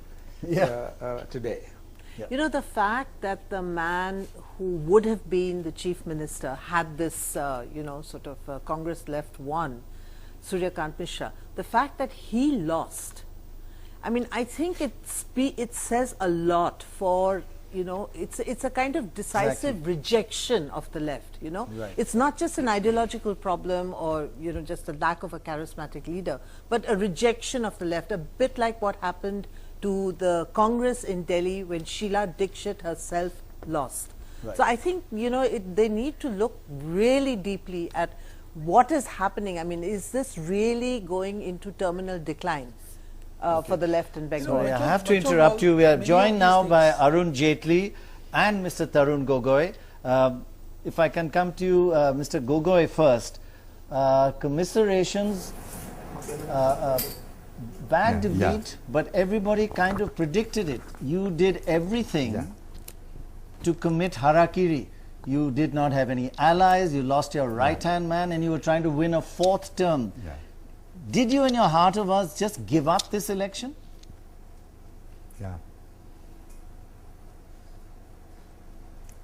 today. Yeah. You know, the fact that the man who would have been the chief minister had this, you know, sort of Congress left won, Suryakant Mishra, the fact that he lost, I mean, I think it says a lot for, you know, it's a kind of decisive rejection of the left, you know. Right. It's not just an ideological problem or, you know, just a lack of a charismatic leader, but a rejection of the left, a bit like what happened to the Congress in Delhi when Sheila Dikshit herself lost. Right. So I think, you know, they need to look really deeply at what is happening. I mean, is this really going into terminal decline? For the left in Bengal. Sorry, I have to interrupt you. We are joined now by Arun Jaitley and Mr. Tarun Gogoi. If I can come to you, Mr. Gogoi first. Commiserations, bad defeat, but everybody kind of predicted it. You did everything to commit harakiri. You did not have any allies, you lost your right-hand man, and you were trying to win a fourth term. Did you in your heart of hearts just give up this election? Yeah.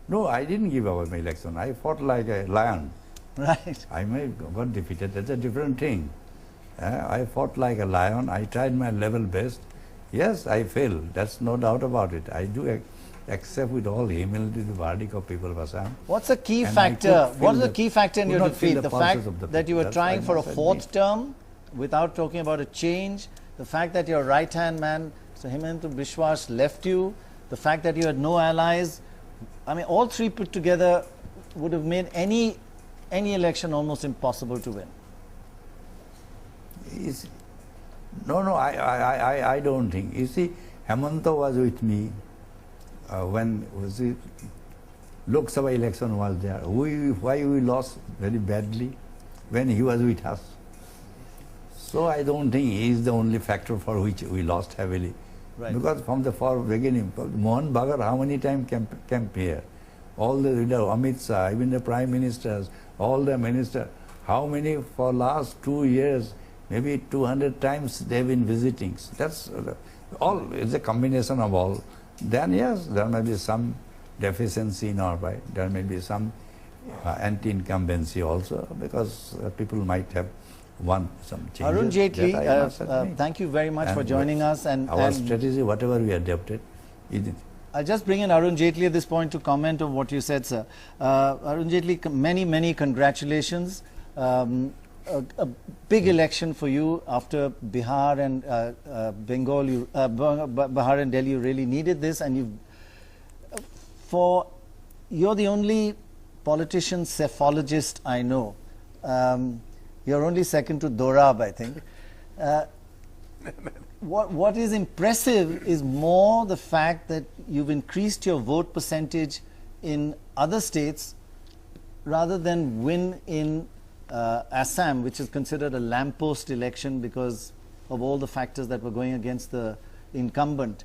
No, I didn't give up my election. I fought like a lion. Right. I may got defeated. That's a different thing. I fought like a lion. I tried my level best. Yes, I failed. That's no doubt about it. I do accept with all humility the verdict of people of Assam. What's the key factor? What is the key factor in your defeat? The fact that you were trying for a fourth term without talking about a change, the fact that your right-hand man, Mr. Himanta Biswas, left you, the fact that you had no allies. I mean, all three put together would have made any election almost impossible to win. No, I don't think. You see, Hemanta was with me when the Lok Sabha election was there. Why we lost very badly when he was with us. So I don't think he is the only factor for which we lost heavily. Right. Because from the far beginning, Mohan Bagar how many times came here? All the leaders, Amit Shah, even the prime ministers, all the ministers, how many for last 2 years, maybe 200 times they've been visiting. That's all, it's a combination of all. Then yes, there may be some deficiency in our part. There may be some anti-incumbency also, because people might have some changes. Arun Jaitley, that I must admit. thank you very much And for joining us. And our strategy, whatever we adopted, I'll just bring in Arun Jaitley at this point to comment on what you said, sir. Arun Jaitley, many congratulations. A big election for you after Bihar and Bengal. Bihar and Delhi, you really needed this, and you're the only politician cephalogist I know. You're only second to Dorab, I think. What is impressive is more the fact that you've increased your vote percentage in other states rather than win in Assam, which is considered a lamppost election because of all the factors that were going against the incumbent.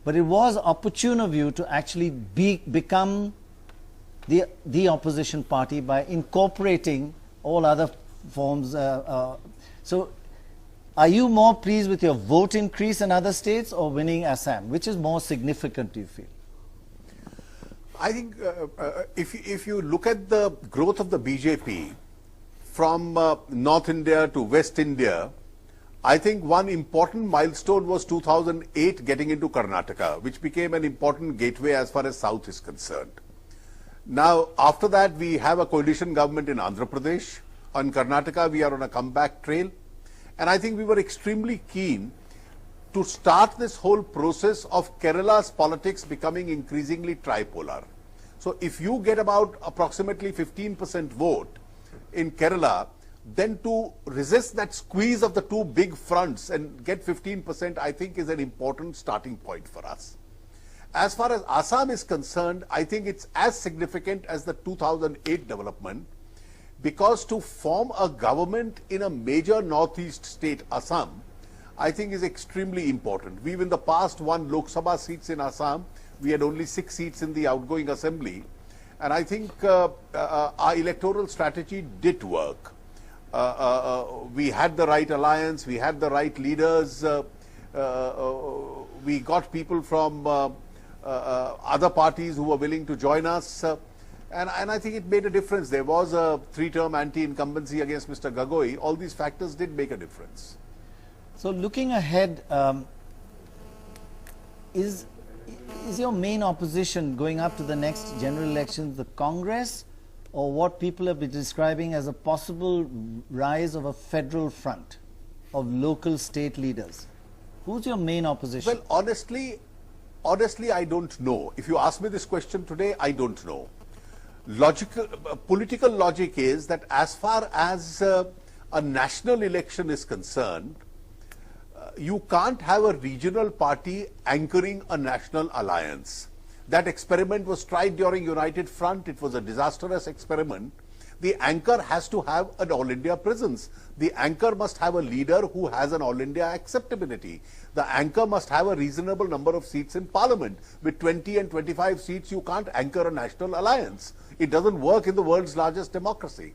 But it was opportune of you to actually become the opposition party by incorporating all other forms. So are you more pleased with your vote increase in other states or winning Assam? Which is more significant, do you feel? I think if you look at the growth of the BJP from North India to West India, I think one important milestone was 2008 getting into Karnataka, which became an important gateway as far as South is concerned. Now, after that, we have a coalition government in Andhra Pradesh. On Karnataka, we are on a comeback trail. And I think we were extremely keen to start this whole process of Kerala's politics becoming increasingly tripolar. So if you get about approximately 15% vote in Kerala, then to resist that squeeze of the two big fronts and get 15%, I think is an important starting point for us. As far as Assam is concerned, I think it's as significant as the 2008 development, because to form a government in a major northeast state, Assam, I think is extremely important. We've in the past won Lok Sabha seats in Assam. We had only 6 seats in the outgoing assembly. And I think our electoral strategy did work. We had the right alliance, we had the right leaders, we got people from other parties who were willing to join us. And I think it made a difference. There was a 3-term anti-incumbency against Mr. Gogoi. All these factors did make a difference. So looking ahead, is your main opposition going up to the next general elections the Congress, or what people have been describing as a possible rise of a federal front of local state leaders? Who's your main opposition? Well, honestly, I don't know. If you ask me this question today, I don't know. Political logic is that as far as a national election is concerned, you can't have a regional party anchoring a national alliance. That experiment was tried during United Front. It was a disastrous experiment. The anchor has to have an all India presence. The anchor must have a leader who has an all India acceptability. The anchor must have a reasonable number of seats in parliament. With 20 and 25 seats, you can't anchor a national alliance. It doesn't work in the world's largest democracy.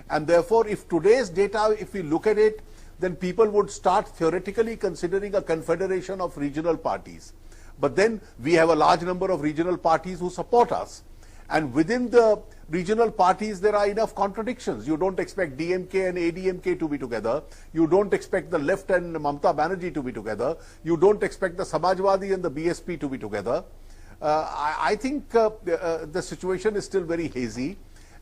And therefore, if today's data, if we look at it, then people would start theoretically considering a confederation of regional parties. But then we have a large number of regional parties who support us. And within the regional parties, there are enough contradictions. You don't expect DMK and ADMK to be together. You don't expect the left and Mamata Banerjee to be together. You don't expect the Samajwadi and the BSP to be together. I think the situation is still very hazy.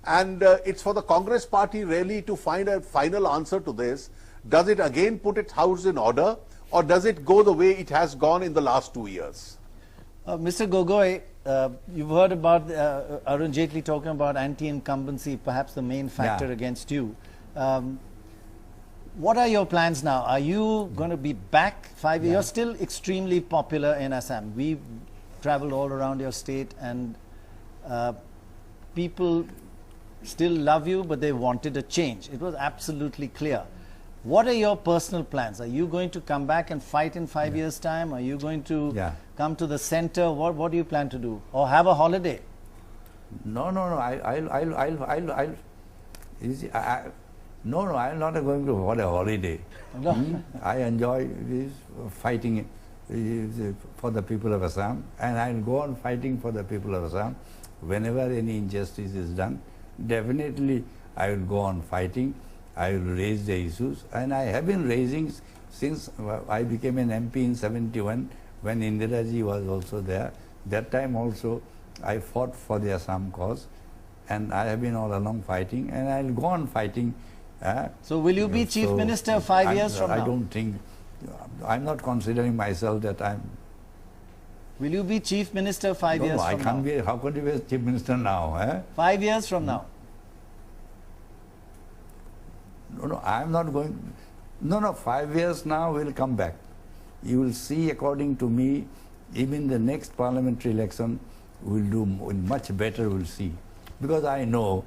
And it's for the Congress party really to find a final answer to this. Does it again put its house in order, or does it go the way it has gone in the last 2 years? Mr. Gogoi, you've heard about Arun Jaitley talking about anti-incumbency, perhaps the main factor against you. What are your plans now? Are you going to be back 5 years? You're still extremely popular in Assam. We've traveled all around your state, and people still love you, but they wanted a change. It was absolutely clear. What are your personal plans? Are you going to come back and fight in 5 years' time? Are you going to come to the center? What do you plan to do? Or have a holiday? No. I'm not going to have a holiday. I enjoy this fighting for the people of Assam, and I'll go on fighting for the people of Assam. Whenever any injustice is done, definitely I will go on fighting. I will raise the issues, and I have been raising since I became an MP in 71 when Indiraji was also there. That time also I fought for the Assam cause, and I have been all along fighting, and I will go on fighting. So will you be Chief Minister 5 years from now? I don't think, I'm not considering myself that I'm... Will you be Chief Minister 5 years from now? No, I can't be. How could you be Chief Minister now? 5 years from now? No, I am not going. No, 5 years now will come back. You will see, according to me, even the next parliamentary election will do much better, we'll see. Because I know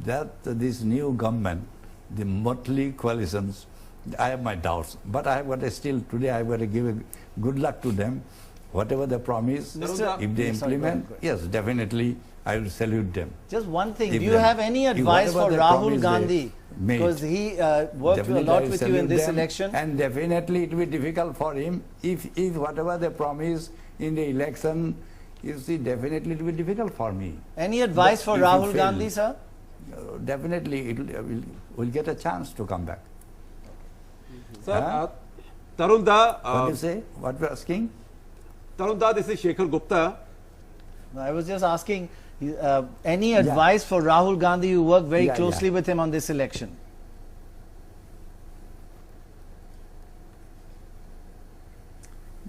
that this new government, the motley coalitions, I have my doubts. But I have got to still, today I have got to give a good luck to them. Whatever they promise, if they implement, yes, definitely I will salute them. Just one thing, do you have any advice for Rahul Gandhi? Because he worked a lot with you in this election. And definitely it will be difficult for him if whatever they promise in the election, you see, definitely it will be difficult for me. Any advice for Rahul Gandhi, sir? Definitely we'll get a chance to come back. Sir, Tarunda. What do you say? What we're asking? Tarunda, this is Shekhar Gupta. I was just asking, any advice for Rahul Gandhi? You worked very closely with him on this election.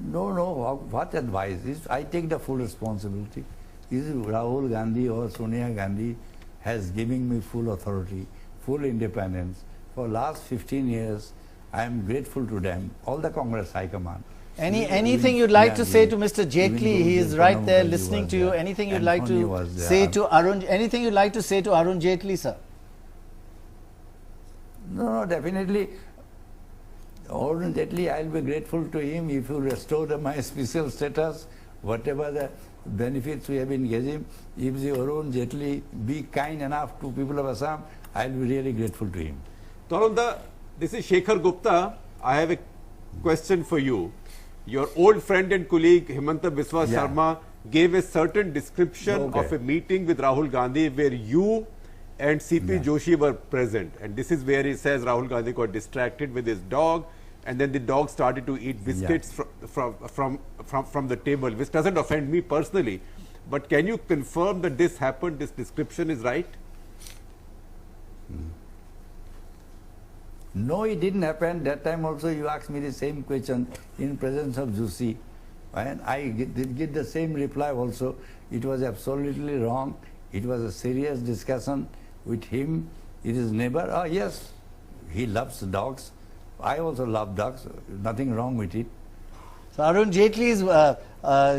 No, what advice? I take the full responsibility. Rahul Gandhi or Sonia Gandhi has given me full authority, full independence. For last 15 years, I am grateful to them, all the Congress High Command. Anything you'd like to say to Mr. Jaitley? He is right there listening to you. Anything you'd like to say to Arun? Anything you'd like to say to Arun Jaitley, sir? No, definitely. Arun Jaitley, I'll be grateful to him if you restore my special status, whatever the benefits we have been getting. If the Arun Jaitley be kind enough to people of Assam, I'll be really grateful to him. Tarunda, this is Shekhar Gupta. I have a question for you. Your old friend and colleague Himanta Biswa Sharma gave a certain description of a meeting with Rahul Gandhi where you and CP Joshi were present, and this is where he says Rahul Gandhi got distracted with his dog, and then the dog started to eat biscuits from the table, which doesn't offend me personally, but can you confirm that this happened, this description is right? No, it didn't happen. That time also you asked me the same question in presence of Joshi, and I did get the same reply also. It was absolutely wrong. It was a serious discussion with him. It is never, oh yes, he loves dogs. I also love dogs. Nothing wrong with it. So Arun Jaitley is,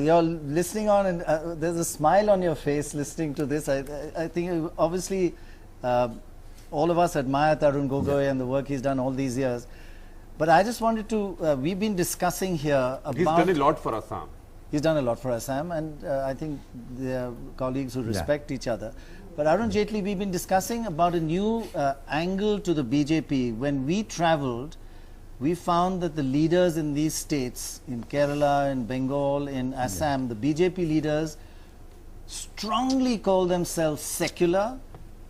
you're listening on, and there's a smile on your face listening to this. I think obviously all of us admire Tarun Gogoi and the work he's done all these years. But I just wanted to, we've been discussing here about... He's done a lot for Assam. He's done a lot for Assam, and I think they're colleagues who respect each other. But Arun Jaitley, we've been discussing about a new angle to the BJP. When we travelled, we found that the leaders in these states, in Kerala, in Bengal, in Assam, the BJP leaders strongly call themselves secular,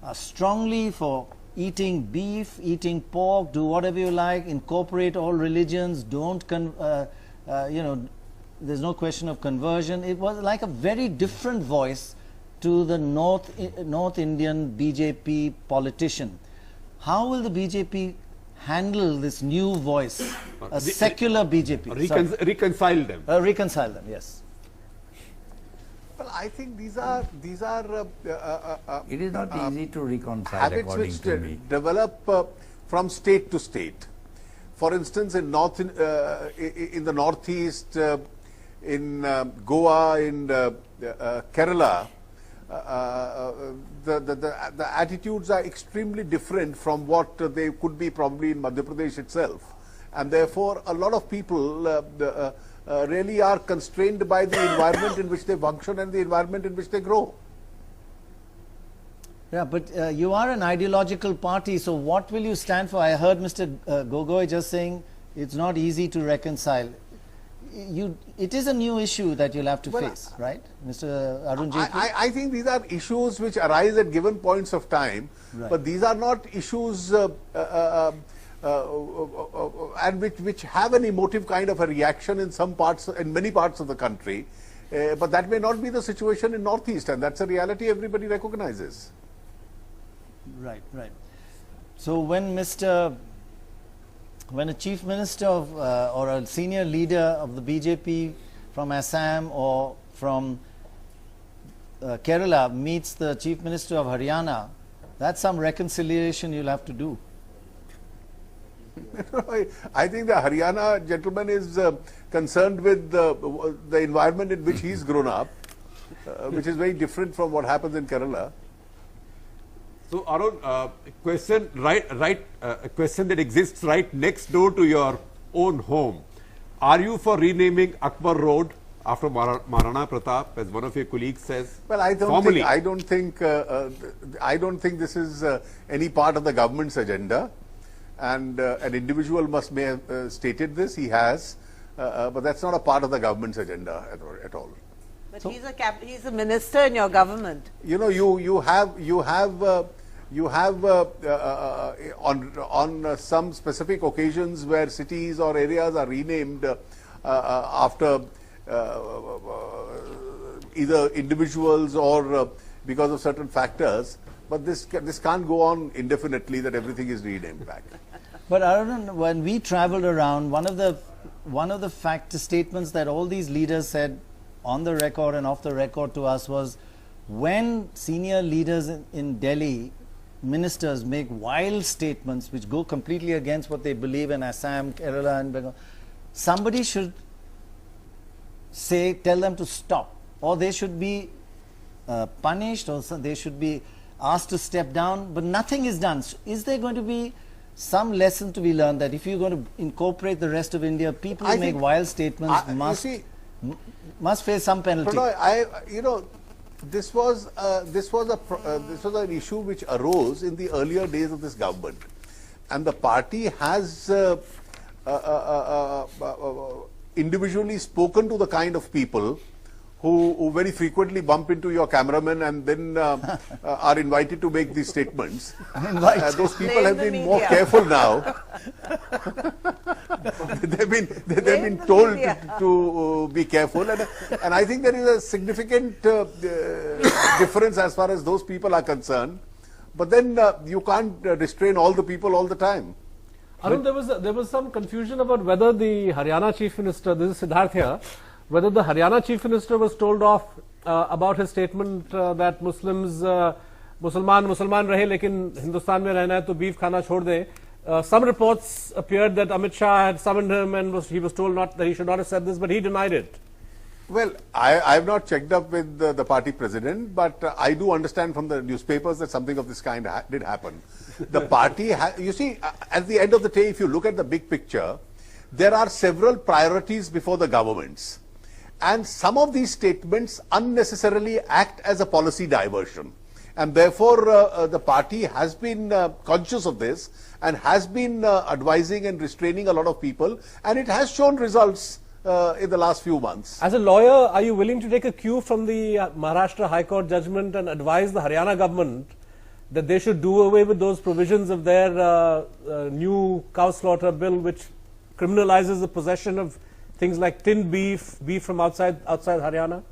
are strongly for eating beef, eating pork, do whatever you like, incorporate all religions, don't, you know, there's no question of conversion. It was like a very different voice to the North Indian BJP politician. How will the BJP handle this new voice, a secular BJP? Reconcile them. Reconcile them, yes. Well, I think these are it is not easy to reconcile habits which develop from state to state. For instance, in the northeast, in Goa, in Kerala, the attitudes are extremely different from what they could be probably in Madhya Pradesh itself, and therefore a lot of people really are constrained by the environment in which they function and the environment in which they grow. Yeah, but you are an ideological party, so what will you stand for? I heard Mr. Gogoi just saying it's not easy to reconcile. it is a new issue that you'll have to face, right, Mr. Arun Jaitley? I think these are issues which arise at given points of time, but these are not issues and which have an emotive kind of a reaction in some parts, in many parts of the country. But that may not be the situation in Northeast, and that's a reality everybody recognizes. Right, right. So when a chief minister of, or a senior leader of the BJP from Assam or from Kerala meets the chief minister of Haryana, that's some reconciliation you'll have to do. I think the Haryana gentleman is concerned with the environment in which he's grown up, which is very different from what happens in Kerala. So Arun, a question a question that exists right next door to your own home. Are you for renaming Akbar Road after Maharana Pratap, as one of your colleagues says? Well, I don't think this is any part of the government's agenda, and an individual may have stated this. He has, but that's not a part of the government's agenda at all. But so, he's a minister in your government. You know, you have on some specific occasions where cities or areas are renamed after either individuals or because of certain factors. But this can't go on indefinitely, that everything is renamed back. But Arun, when we traveled around, one of the statements that all these leaders said on the record and off the record to us was, when senior leaders in Delhi, ministers, make wild statements which go completely against what they believe in Assam, Kerala and Bengal, somebody should tell them to stop, or they should be punished, or they should be asked to step down, but nothing is done. So is there going to be some lesson to be learned that if you're going to incorporate the rest of India, people who make wild statements must face some penalty? Prannoy, this was an issue which arose in the earlier days of this government, and the party has individually spoken to the kind of people who very frequently bump into your cameraman and then are invited to make these statements. Those people have been more careful now. they've been told to be careful, and I think there is a significant difference as far as those people are concerned. But then you can't restrain all the people all the time. Arun, there was some confusion about whether the Haryana Chief Minister, this is Siddharth here, whether the Haryana Chief Minister was told off about his statement that Muslims, Musalman rahe, lekin Hindustan mein rehna hai to beef khana chhod de. Some reports appeared that Amit Shah had summoned him and he was told that he should not have said this, but he denied it. Well, I have not checked up with the party president, but I do understand from the newspapers that something of this kind did happen. The party, you see, at the end of the day, if you look at the big picture, there are several priorities before the governments. And some of these statements unnecessarily act as a policy diversion. And therefore, the party has been conscious of this and has been advising and restraining a lot of people. And it has shown results in the last few months. As a lawyer, are you willing to take a cue from the Maharashtra High Court judgment and advise the Haryana government that they should do away with those provisions of their new cow slaughter bill, which criminalizes the possession of things like tinned beef from outside Haryana?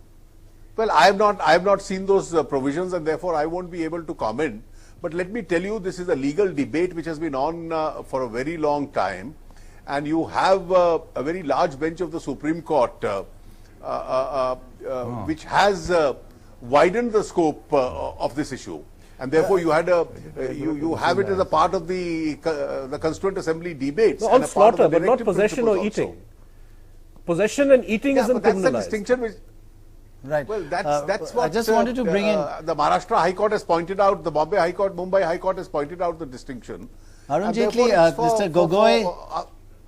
Well, I have not seen those provisions, and therefore I won't be able to comment. But let me tell you, this is a legal debate which has been on for a very long time, and you have a very large bench of the Supreme Court which has widened the scope of this issue. And therefore, you had you have it as a part of the Constituent Assembly debates. No, all slaughter, but not possession or eating. Also. Possession and eating isn't criminalized. That's the distinction which... Right. Well, that's what I just wanted to bring in... the Maharashtra High Court has pointed out, the Mumbai High Court has pointed out the distinction. Arun Jaitley,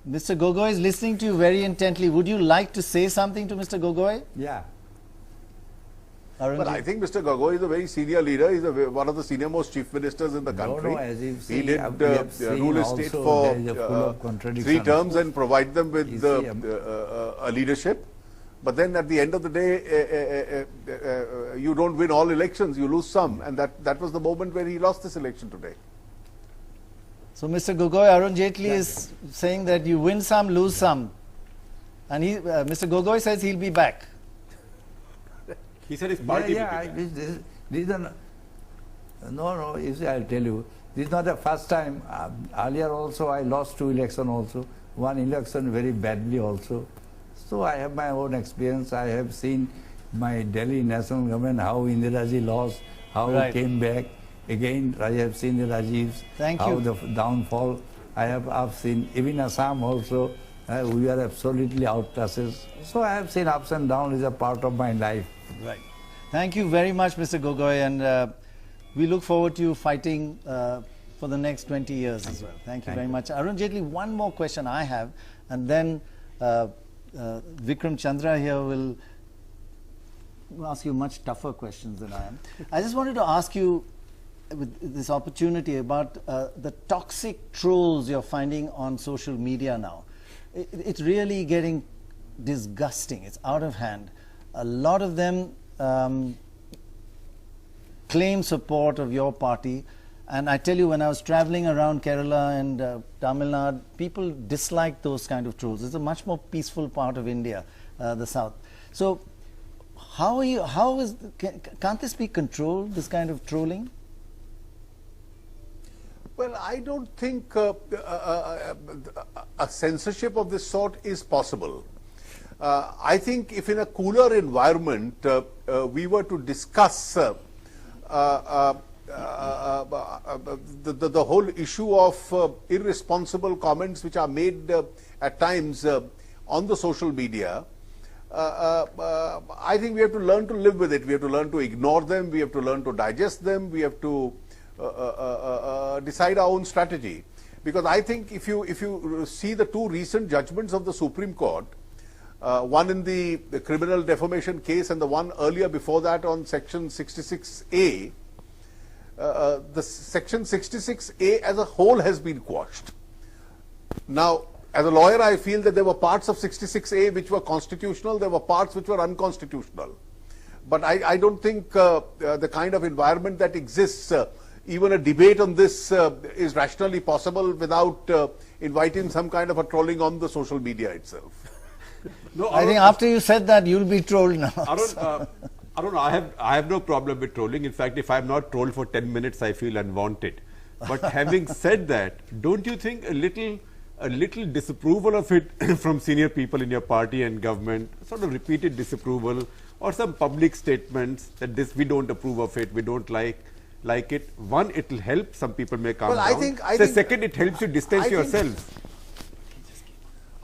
Mr. Gogoi is listening to you very intently. Would you like to say something to Mr. Gogoi? Yeah. Well, I think Mr. Gogoi is a very senior leader. He's one of the senior most chief ministers in the country. No, as you see, he did rule his state for 3 terms and provide them with a leadership. But then at the end of the day, you don't win all elections, you lose some. And that was the moment where he lost this election today. So Mr. Gogoi, Arun Jaitley is saying that you win some, lose some. And Mr. Gogoi says he'll be back. He said his party No, you see, I'll tell you, this is not the first time. Earlier also, I lost 2 elections also. 1 election very badly also. So I have my own experience. I have seen my Delhi national government, how Indiraji lost, how he came back. Again, I have seen the Rajiv's, how the downfall. I have seen, even Assam also, we are absolutely outclassed. So I have seen ups and downs is a part of my life. Right. Thank you very much, Mr. Gogoi, and we look forward to you fighting for the next 20 years as well. Thank you very much. Arun Jaitley, one more question I have, and then Vikram Chandra here will ask you much tougher questions than I am. I just wanted to ask you, with this opportunity, about the toxic trolls you're finding on social media now. It's really getting disgusting. It's out of hand. A lot of them claim support of your party, and I tell you, when I was traveling around Kerala and Tamil Nadu, people dislike those kind of trolls. It's a much more peaceful part of India, the south. So can't this be controlled, this kind of trolling? Well, I don't think a censorship of this sort is possible. I think if in a cooler environment we were to discuss the whole issue of irresponsible comments which are made at times on the social media, I think we have to learn to live with it. We have to learn to ignore them. We have to learn to digest them. We have to decide our own strategy. Because I think if you see the 2 recent judgments of the Supreme Court, one in the criminal defamation case and the one earlier before that on Section 66A, the Section 66A as a whole has been quashed. Now, as a lawyer, I feel that there were parts of 66A which were constitutional, there were parts which were unconstitutional. But I don't think the kind of environment that exists, even a debate on this is rationally possible without inviting some kind of a trolling on the social media itself. No, I think after you said that, you'll be trolled now. Arun, I have no problem with trolling. In fact, if I'm not trolled for 10 minutes, I feel unwanted. But having said that, don't you think a little disapproval of it from senior people in your party and government, sort of repeated disapproval, or some public statements that we don't approve of it, we don't like it. One, it will help. Some people may calm down. Second, it helps you distance yourselves.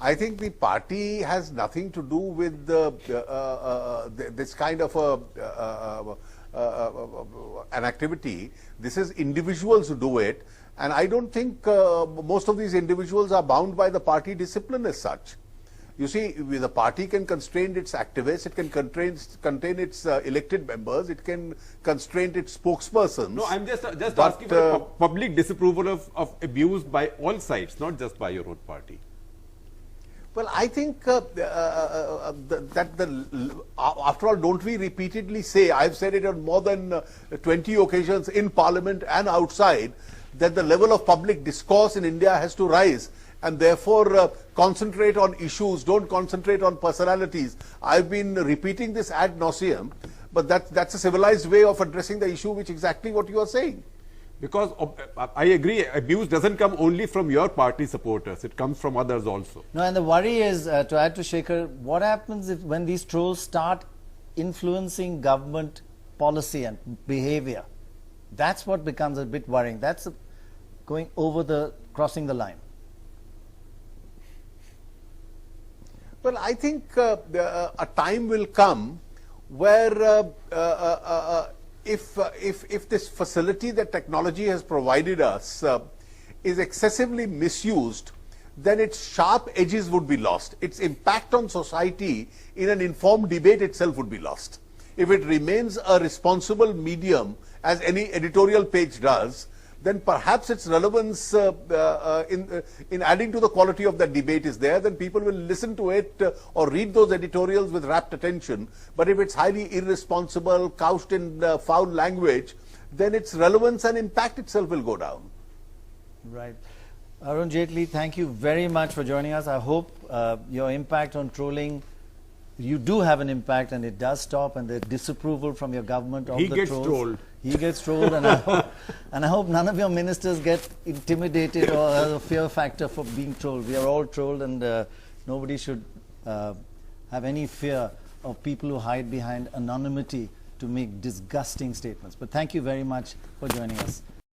I think the party has nothing to do with this kind of an activity. This is individuals who do it, and I don't think most of these individuals are bound by the party discipline as such. You see, the party can constrain its activists, it can contain its elected members, it can constrain its spokespersons. No, I'm just asking for public disapproval of abuse by all sides, not just by your own party. Well, I think after all, don't we repeatedly say, I've said it on more than 20 occasions in Parliament and outside, that the level of public discourse in India has to rise, and therefore concentrate on issues, don't concentrate on personalities. I've been repeating this ad nauseum, but that's a civilized way of addressing the issue, which is exactly what you are saying. Because I agree, abuse doesn't come only from your party supporters, it comes from others also. No, and the worry is, to add to Shekhar, what happens when these trolls start influencing government policy and behavior? That's what becomes a bit worrying. That's crossing the line. Well, I think a time will come where if this facility that technology has provided us is excessively misused, then its sharp edges would be lost. Its impact on society in an informed debate itself would be lost. if it remains a responsible medium, as any editorial page does, then perhaps its relevance in adding to the quality of that debate is there. Then people will listen to it or read those editorials with rapt attention. But if it's highly irresponsible, couched in foul language, then its relevance and impact itself will go down. Right. Arun Jaitley, thank you very much for joining us. I hope your impact on trolling, you do have an impact and it does stop, and the disapproval from your government of the trolls. He gets trolled. He gets trolled, and I hope none of your ministers get intimidated or have a fear factor for being trolled. We are all trolled, and nobody should have any fear of people who hide behind anonymity to make disgusting statements. But thank you very much for joining us.